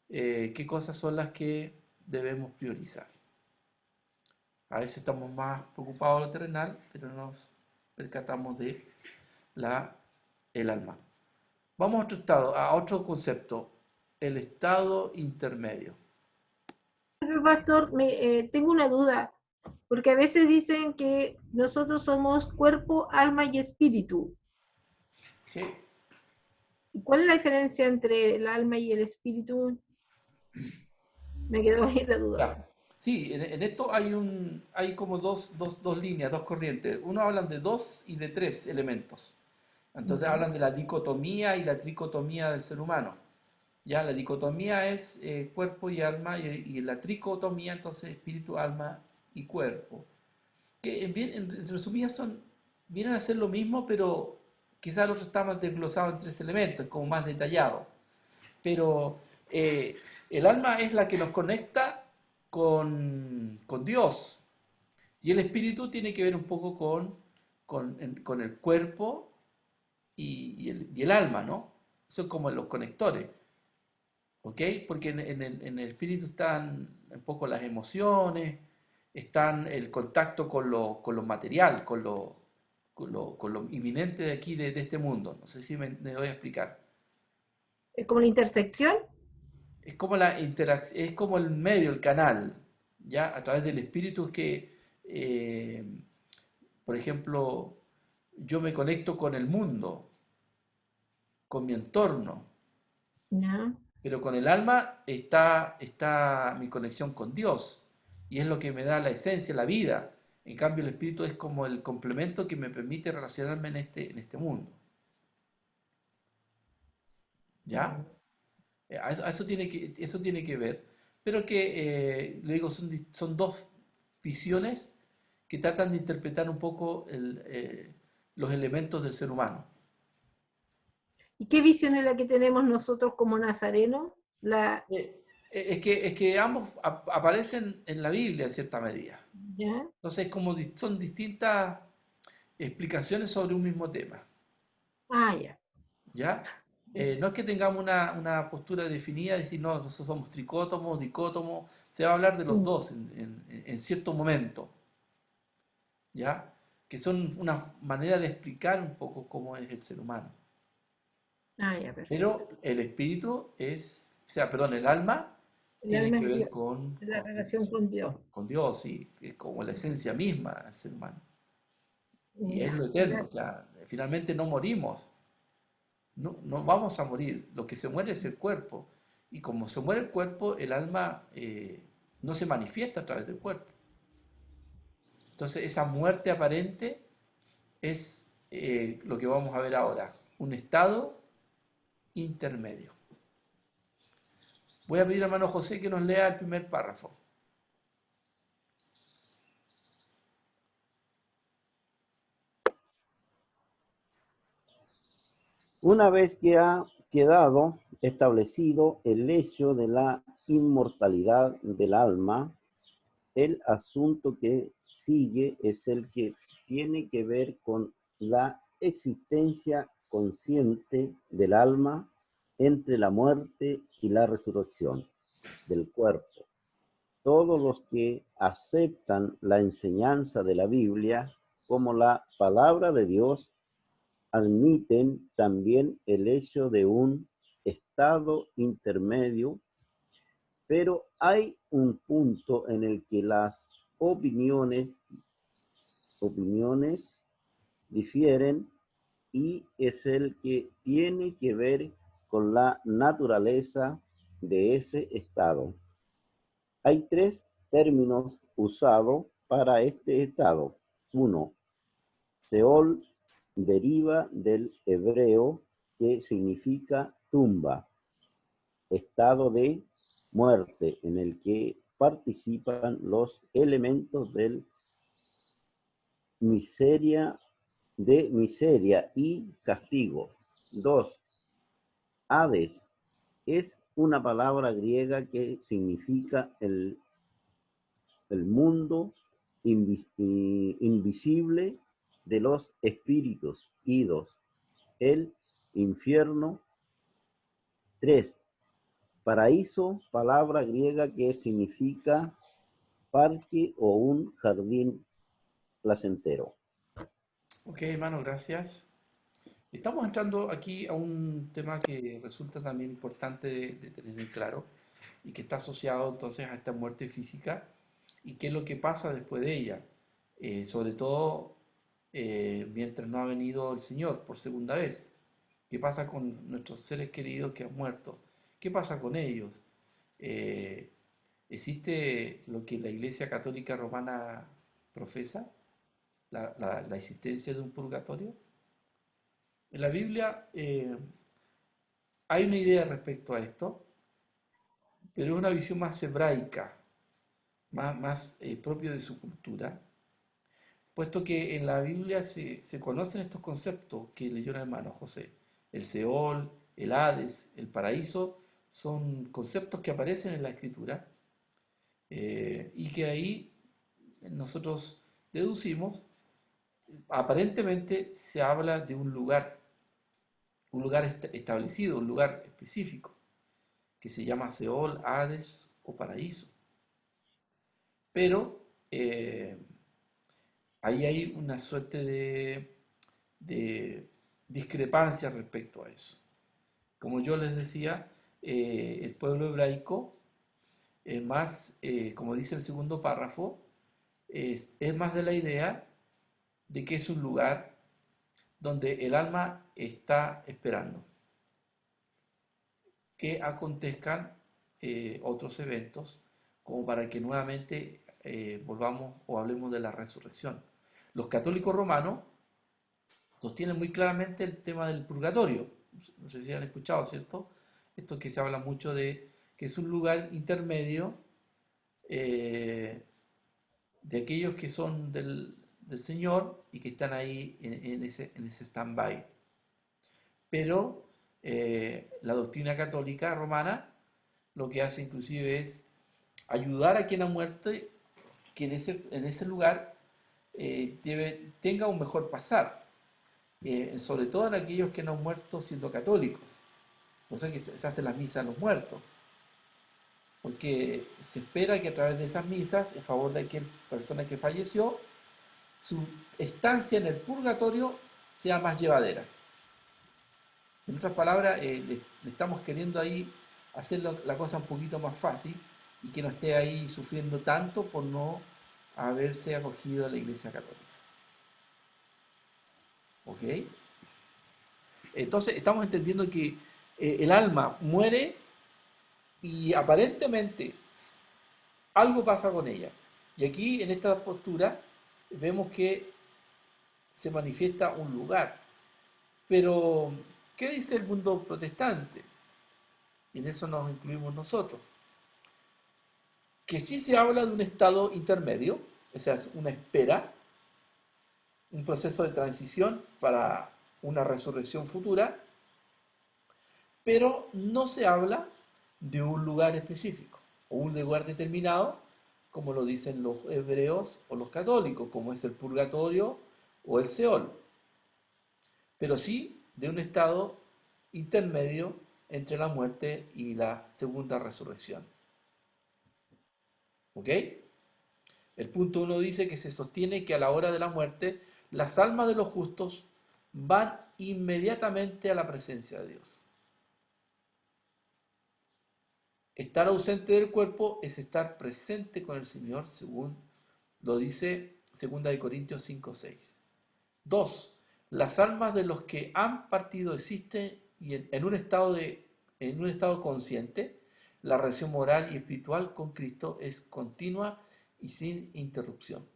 qué cosas son las que debemos priorizar. A veces estamos más preocupados de lo terrenal, pero no nos percatamos de el alma. Vamos a otro estado, a otro concepto, el estado intermedio. Pero, pastor, tengo una duda, porque a veces dicen que nosotros somos cuerpo, alma y espíritu. ¿Sí? ¿Y cuál es la diferencia entre el alma y el espíritu? Me quedó ahí la duda. Ya. Sí, en esto hay como dos líneas, dos corrientes. Uno hablan de dos y de tres elementos. Entonces hablan de la dicotomía y la tricotomía del ser humano. Ya, la dicotomía es cuerpo y alma, y la tricotomía entonces espíritu, alma y cuerpo. Que en resumidas vienen a ser lo mismo, pero quizás el otro está más desglosado en tres elementos, como más detallado. Pero el alma es la que nos conecta con Dios, y el espíritu tiene que ver un poco con el cuerpo y el alma, ¿no? Son como los conectores. ¿Ok? Porque en el espíritu están un poco las emociones, están el contacto con lo material, con lo inminente de aquí, de este mundo. No sé si me voy a explicar. ¿Es como la intersección? Es como la interacción, es como el medio, el canal, ¿ya? A través del espíritu es que, por ejemplo, yo me conecto con el mundo, con mi entorno, No. pero con el alma está mi conexión con Dios y es lo que me da la esencia, la vida. En cambio, el espíritu es como el complemento que me permite relacionarme en este mundo. ¿Ya? Eso tiene que ver. Pero que, le digo, son dos visiones que tratan de interpretar un poco los elementos del ser humano. ¿Y qué visión es la que tenemos nosotros como nazarenos? Es que ambos aparecen en la Biblia en cierta medida. ¿Ya? Entonces, son distintas explicaciones sobre un mismo tema, Ah, ya. ¿ya? No es que tengamos una postura definida, decir, no, nosotros somos tricótomos, dicótomos, se va a hablar de los dos en cierto momento, ¿ya? Que son una manera de explicar un poco cómo es el ser humano. Ah, ya, perfecto. Pero el espíritu es, o sea, perdón, el alma El tiene alma que es ver Dios, es la relación con Dios. con Dios, sí, que es como la esencia misma del ser humano. Y es lo Ya, eterno, o sea, finalmente no morimos, no vamos a morir, lo que se muere es el cuerpo. Y como se muere el cuerpo, el alma no se manifiesta a través del cuerpo. Entonces esa muerte aparente es lo que vamos a ver ahora, un estado intermedio. Voy a pedir a hermano José que nos lea el primer párrafo. Una vez que ha quedado establecido el hecho de la inmortalidad del alma, el asunto que sigue es el que tiene que ver con la existencia consciente del alma entre la muerte y la resurrección del cuerpo. Todos los que aceptan la enseñanza de la Biblia como la palabra de Dios admiten también el hecho de un estado intermedio, pero hay un punto en el que las opiniones difieren y es el que tiene que ver con la naturaleza de ese estado. Hay tres términos usados para este estado. Uno, Seol deriva del hebreo que significa tumba, estado de muerte en el que participan los elementos del miseria y castigo. 2. Hades es una palabra griega que significa el mundo invisible de los espíritus idos, el infierno. 3. Paraíso, palabra griega que significa parque o un jardín placentero. Ok, hermano, gracias. Estamos entrando aquí a un tema que resulta también importante de tener en claro y que está asociado entonces a esta muerte física y qué es lo que pasa después de ella, sobre todo mientras no ha venido el Señor por segunda vez. ¿Qué pasa con nuestros seres queridos que han muerto? ¿Qué pasa con ellos? Eh, ¿Existe lo que la Iglesia Católica Romana profesa? ¿La existencia de un purgatorio? En la Biblia hay una idea respecto a esto, pero es una visión más hebraica, más propio de su cultura, puesto que en la Biblia se conocen estos conceptos que leyó el hermano José. El Seol, el Hades, el paraíso, son conceptos que aparecen en la Escritura y que ahí nosotros deducimos, aparentemente se habla de un lugar establecido, un lugar específico, que se llama Seol, Hades o paraíso. Pero ahí hay una suerte de discrepancia respecto a eso. Como yo les decía, el pueblo hebraico, como dice el segundo párrafo, es más de la idea de que es un lugar donde el alma está esperando que acontezcan otros eventos como para que nuevamente volvamos o hablemos de la resurrección. Los católicos romanos sostienen muy claramente el tema del purgatorio. No sé si han escuchado, ¿cierto? Esto que se habla mucho de que es un lugar intermedio eh, de aquellos que son del Señor y que están ahí en ese stand-by. Pero la doctrina católica romana lo que hace inclusive es ayudar a quien ha muerto que en ese lugar tenga un mejor pasar, sobre todo en aquellos que no han muerto siendo católicos. Por eso es que se hacen las misas a los muertos. Porque se espera que a través de esas misas, en favor de aquella persona que falleció, su estancia en el purgatorio sea más llevadera. En otras palabras, le estamos queriendo ahí hacer la cosa un poquito más fácil y que no esté ahí sufriendo tanto por no haberse acogido a la Iglesia Católica. ¿Ok? Entonces, estamos entendiendo que el alma muere y aparentemente algo pasa con ella. Y aquí, en esta postura, vemos que se manifiesta un lugar. Pero, ¿qué dice el mundo protestante? Y en eso nos incluimos nosotros. Que sí se habla de un estado intermedio, o sea, es una espera, un proceso de transición para una resurrección futura, pero no se habla de un lugar específico o un lugar determinado, como lo dicen los hebreos o los católicos, como es el purgatorio o el Seol, pero sí de un estado intermedio entre la muerte y la segunda resurrección. ¿Ok? El punto 1 dice que se sostiene que a la hora de la muerte las almas de los justos van inmediatamente a la presencia de Dios. Estar ausente del cuerpo es estar presente con el Señor, según lo dice 2 Corintios 5:6. 2. Las almas de los que han partido existen y en un estado consciente. La relación moral y espiritual con Cristo es continua y sin interrupción.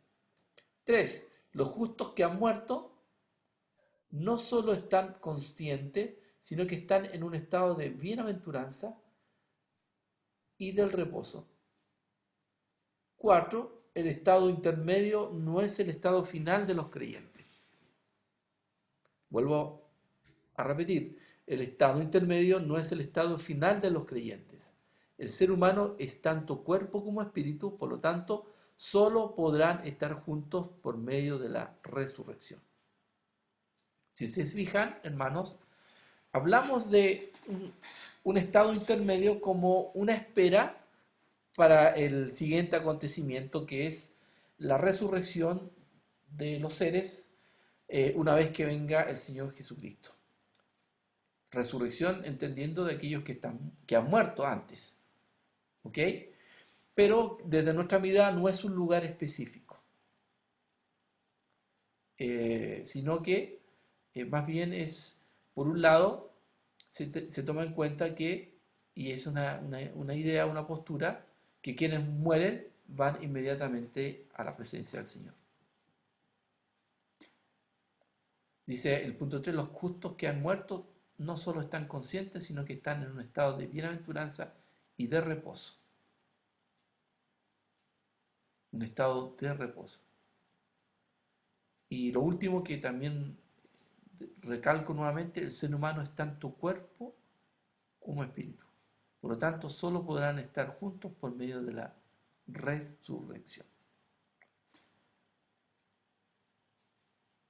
3. Los justos que han muerto no solo están conscientes, sino que están en un estado de bienaventuranza y del reposo. 4. El estado intermedio no es el estado final de los creyentes. Vuelvo a repetir, el estado intermedio no es el estado final de los creyentes. El ser humano es tanto cuerpo como espíritu, por lo tanto, solo podrán estar juntos por medio de la resurrección. Si se fijan, hermanos, hablamos de un estado intermedio como una espera para el siguiente acontecimiento, que es la resurrección de los seres una vez que venga el Señor Jesucristo. Resurrección entendiendo de aquellos que han muerto antes. ¿Ok? Pero desde nuestra mirada no es un lugar específico, sino que más bien es, por un lado, se toma en cuenta que, y es una idea, una postura, que quienes mueren van inmediatamente a la presencia del Señor. Dice el punto 3, los justos que han muerto no solo están conscientes, sino que están en un estado de bienaventuranza y de reposo. Un estado de reposo. Y lo último que también recalco nuevamente, el ser humano es tanto cuerpo como espíritu. Por lo tanto, solo podrán estar juntos por medio de la resurrección.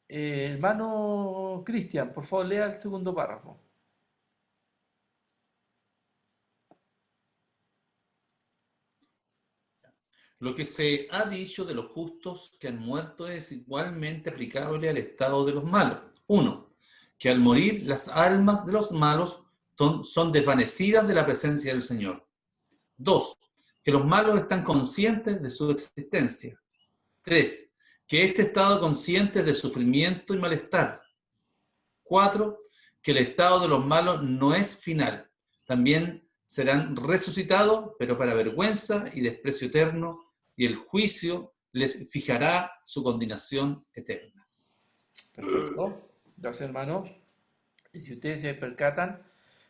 Hermano Cristian, por favor, lea el segundo párrafo. Lo que se ha dicho de los justos que han muerto es igualmente aplicable al estado de los malos. 1. Que al morir las almas de los malos son desvanecidas de la presencia del Señor. 2. Que los malos están conscientes de su existencia. 3. Que este estado consciente de sufrimiento y malestar. 4. Que el estado de los malos no es final. También serán resucitados, pero para vergüenza y desprecio eterno, y el juicio les fijará su condenación eterna. Perfecto. Gracias, hermano. Y si ustedes se percatan,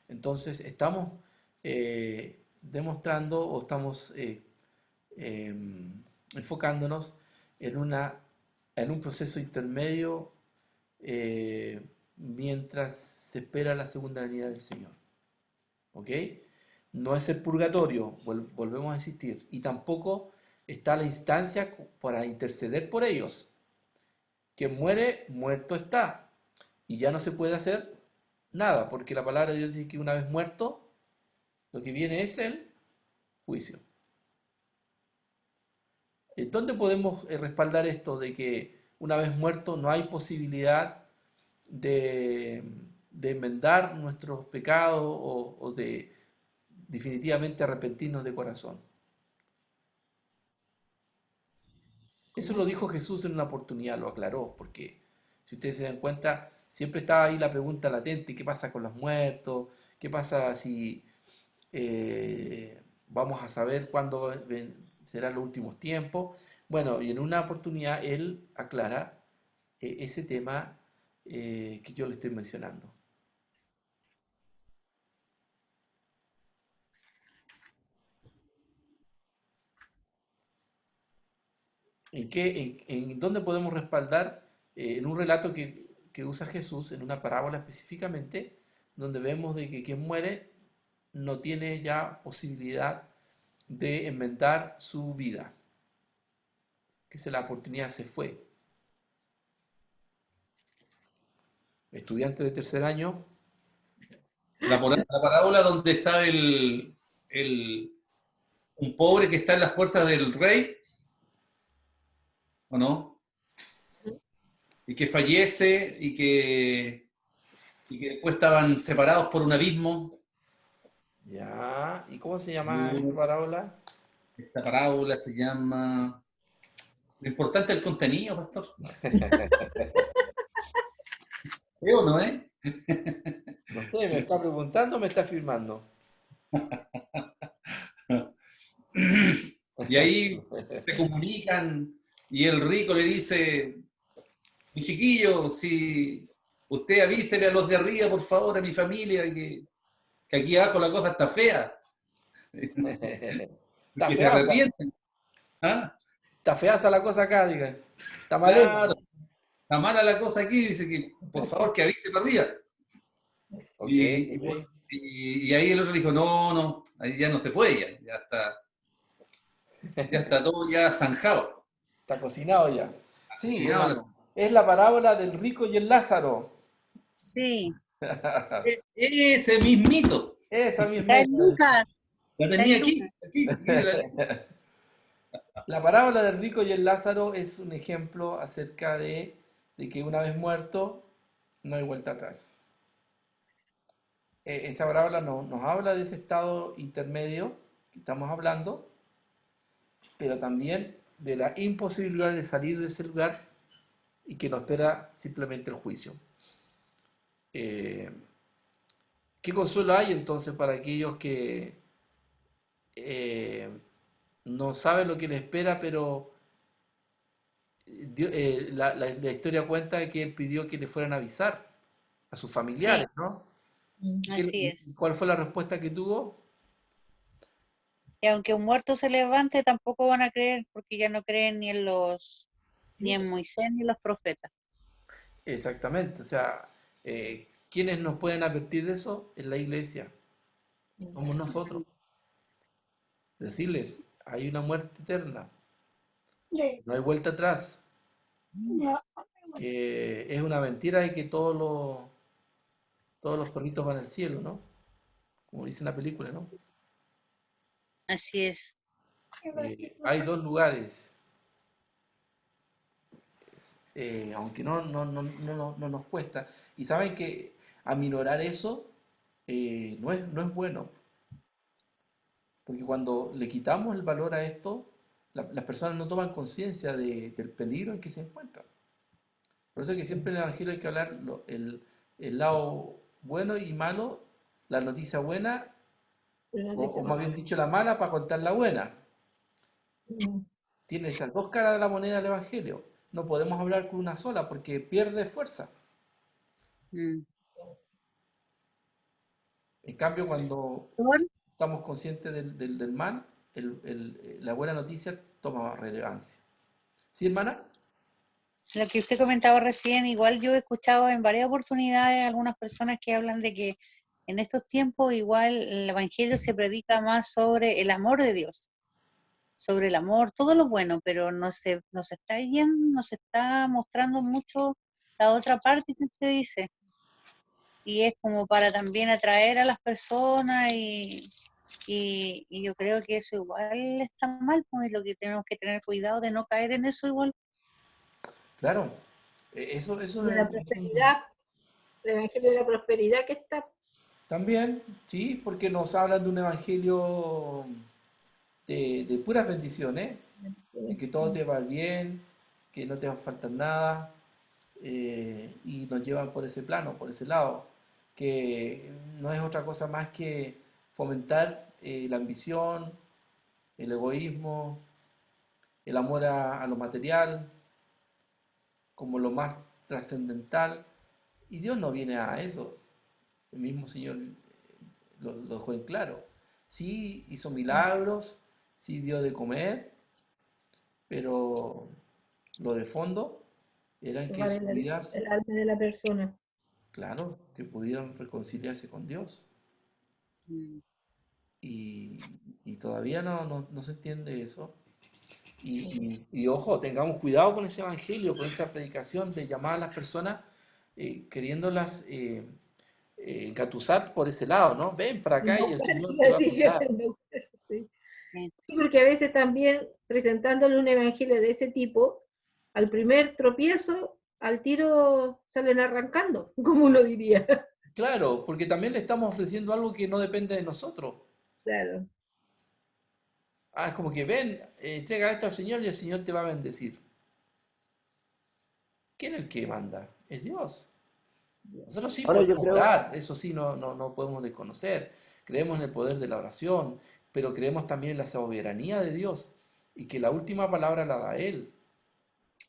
entonces estamos demostrando o estamos enfocándonos en un proceso intermedio mientras se espera la segunda venida del Señor. ¿Ok? No es el purgatorio, volvemos a insistir, y tampoco está la instancia para interceder por ellos. Quien muere, muerto está, y ya no se puede hacer nada, porque la palabra de Dios dice que una vez muerto, lo que viene es el juicio. ¿Dónde podemos respaldar esto de que una vez muerto no hay posibilidad de, de enmendar nuestros pecados o de definitivamente arrepentirnos de corazón? Eso lo dijo Jesús en una oportunidad, lo aclaró, porque si ustedes se dan cuenta, siempre estaba ahí la pregunta latente, ¿qué pasa con los muertos? ¿Qué pasa si vamos a saber cuándo serán los últimos tiempos? Bueno, y en una oportunidad él aclara ese tema que yo le estoy mencionando. ¿En dónde podemos respaldar? En un relato que usa Jesús, en una parábola específicamente, donde vemos de que quien muere no tiene ya posibilidad de enmendar su vida, que la oportunidad se fue. Estudiante de tercer año, La parábola donde está un pobre que está en las puertas del rey, ¿o no? Y que fallece y que después estaban separados por un abismo. ya, ¿y cómo se llama esa parábola? Esta parábola se llama... Lo importante es el contenido, pastor. ¿Sí o no, eh? No sé, ¿me está preguntando o me está afirmando? Y ahí se comunican y el rico le dice, mi chiquillo, si usted avísele a los de arriba, por favor, a mi familia, que aquí abajo la cosa está fea, Está que se feaza, arrepienten. ¿Ah? está feaza la cosa acá, diga. Está maleta. Claro, está mala la cosa aquí, dice que por favor que avise para arriba. Ok, Y, ok. y ahí el otro le dijo, no, no, ahí ya no se puede, ya está todo ya zanjado. Está cocinado ya. Sí, Cocinado hermano. Es la parábola del rico y el Lázaro. Sí, ese mismito. Esa está misma. en Lucas, La está tenía en Lucas. aquí, mira. La parábola del rico y el Lázaro es un ejemplo acerca de que una vez muerto no hay vuelta atrás. Esa parábola nos habla de ese estado intermedio que estamos hablando, pero también de la imposibilidad de salir de ese lugar y que nos espera simplemente el juicio. Eh, ¿Qué consuelo hay entonces para aquellos que eh, no saben lo que les espera, pero la historia cuenta que él pidió que le fueran a avisar a sus Sí, familiares, ¿no? así ¿Y es. cuál fue la respuesta que tuvo? Y aunque un muerto se levante, tampoco van a creer, porque ya no creen ni en Moisés ni en los profetas. Exactamente, o sea, ¿quiénes nos pueden advertir de eso? Es la iglesia, somos nosotros. Decirles, hay una muerte eterna, no hay vuelta atrás, que es una mentira y que todos los perritos van al cielo, ¿no? Como dice la película, ¿no? Así es. Hay dos lugares, aunque no nos cuesta. Y saben que aminorar eso no es bueno, porque cuando le quitamos el valor a esto, las personas no toman conciencia del peligro en que se encuentran. Por eso es que siempre en el Evangelio hay que hablar el lado bueno y malo, la noticia buena, o más bien dicho la mala para contar la buena. Tiene esas dos caras de la moneda del Evangelio. No podemos hablar con una sola porque pierde fuerza. Mm. En cambio, cuando Pastor, estamos conscientes del mal, la buena noticia toma relevancia. ¿Sí, hermana? lo que usted comentaba recién, igual yo he escuchado en varias oportunidades algunas personas que hablan de que en estos tiempos igual el Evangelio se predica más sobre el amor de Dios, sobre el amor, todo lo bueno, pero no se está yendo, no se está mostrando mucho la otra parte que usted dice. y es como para también atraer a las personas y yo creo que eso igual está mal, pues lo que tenemos que tener cuidado de no caer en eso igual. Claro, eso De la prosperidad, el evangelio de la prosperidad que está. también, sí, porque nos hablan de un evangelio de puras bendiciones, de que todo te va bien, que no te va a faltar nada, y nos llevan por ese plano, por ese lado, que no es otra cosa más que fomentar la ambición, el egoísmo, el amor a lo material, como lo más trascendental, y Dios no viene a eso. El mismo Señor lo dejó en claro. Sí hizo milagros, sí dio de comer, pero lo de fondo era que Llevar sus vidas, el alma de la persona. claro, que pudieran reconciliarse con Dios. Mm. Y todavía no se entiende eso. Y ojo, tengamos cuidado con ese evangelio, con esa predicación de llamar a las personas queriéndolas engatusar por ese lado, ¿no? Ven para acá y el Señor te va a Así yo, cuidar. sí. Sí. Sí, porque a veces también presentándole un evangelio de ese tipo, al primer tropiezo, al tiro salen arrancando, como uno diría. Claro, porque también le estamos ofreciendo algo que no depende de nosotros. Claro. Ah, es como que ven, entrega esto al Señor y el Señor te va a bendecir. ¿Quién es el que manda? Es Dios. Nosotros sí Ahora yo podemos creo, orar, eso sí no podemos desconocer. Creemos en el poder de la oración, pero creemos también en la soberanía de Dios y que la última palabra la da Él.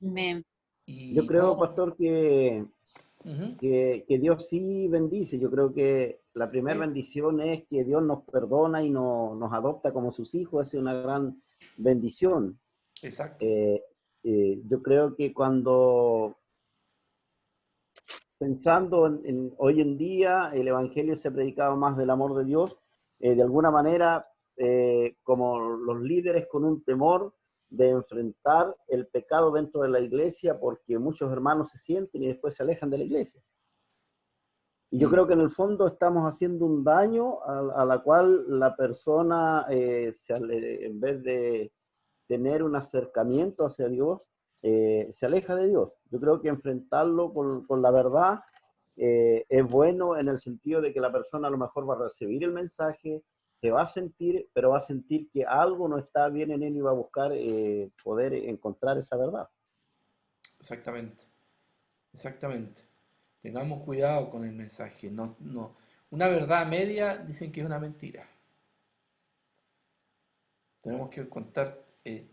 Amén. yo Y creo, no, pastor, que, ujú, que Dios sí bendice. Yo creo que la primera sí, bendición es que Dios nos perdona y nos adopta como sus hijos. Es una gran bendición. exacto. Eh, yo creo que cuando pensando hoy en día, el Evangelio se ha predicado más del amor de Dios, de alguna manera, como los líderes con un temor de enfrentar el pecado dentro de la iglesia, porque muchos hermanos se sienten y después se alejan de la iglesia. Y yo Mm, creo que en el fondo estamos haciendo un daño a la cual la persona, en vez de tener un acercamiento hacia Dios, se aleja de Dios. Yo creo que enfrentarlo con la verdad es bueno en el sentido de que la persona a lo mejor va a recibir el mensaje, se va a sentir, pero va a sentir que algo no está bien en él y va a buscar poder encontrar esa verdad. exactamente, exactamente. Tengamos cuidado con el mensaje. Una verdad media dicen que es una mentira. Tenemos que contar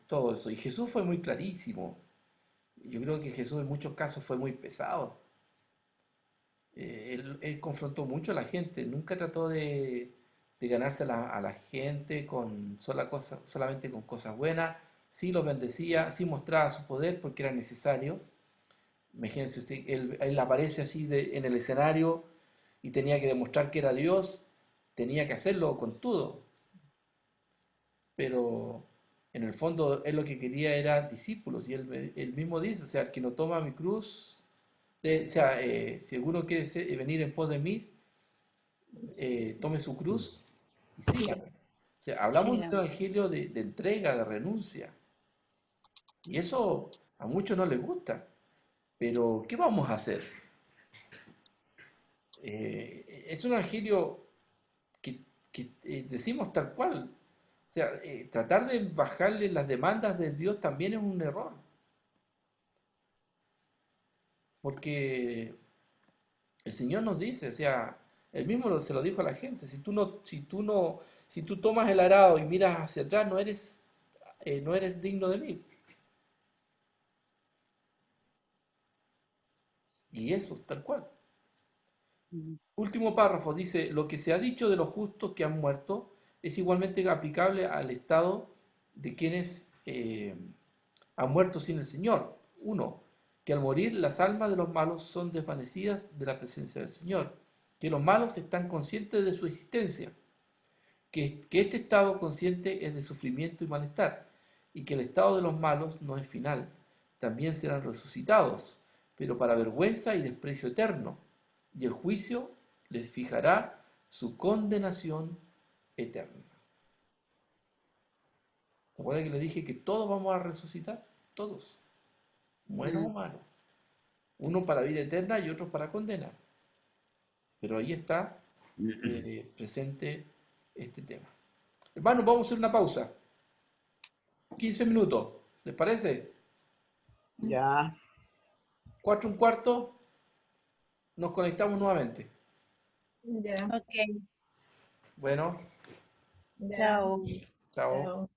todo eso. Y Jesús fue muy clarísimo. Yo creo que Jesús en muchos casos fue muy pesado. Él confrontó mucho a la gente, nunca trató de ganarse a la gente con solamente con cosas buenas, sí los bendecía, sí mostraba su poder porque era necesario. Imagínense usted, él aparece así en el escenario y tenía que demostrar que era Dios, tenía que hacerlo con todo, pero en el fondo él lo que quería era discípulos y él mismo dice, o sea, el que no toma mi cruz, o sea, si alguno quiere venir en pos de mí, tome su cruz y sígame. O sea, hablamos de Sí, un evangelio de entrega, de renuncia. Y eso a muchos no les gusta. Pero, ¿qué vamos a hacer? Es un evangelio que decimos tal cual. O sea, tratar de bajarle las demandas de Dios también es un error. Porque el Señor nos dice, o sea, él mismo se lo dijo a la gente, si tú tomas el arado y miras hacia atrás, no eres digno de mí. Y eso es tal cual. mm, Último párrafo dice, lo que se ha dicho de los justos que han muerto es igualmente aplicable al estado de quienes han muerto sin el Señor. Uno, que al morir las almas de los malos son desvanecidas de la presencia del Señor, que los malos están conscientes de su existencia, que este estado consciente es de sufrimiento y malestar, y que el estado de los malos no es final. También serán resucitados, pero para vergüenza y desprecio eterno, y el juicio les fijará su condenación eterna. ¿Te acuerdas que le dije que todos vamos a resucitar? Todos. Buenos o malos. Uno para vida eterna y otros para condena. Pero ahí está presente este tema. Hermanos, vamos a hacer una pausa. 15 minutos. ¿Les parece? Ya. 4:15. Nos conectamos nuevamente. Ya, Ok, Bueno, ya. chao. chao. Chao.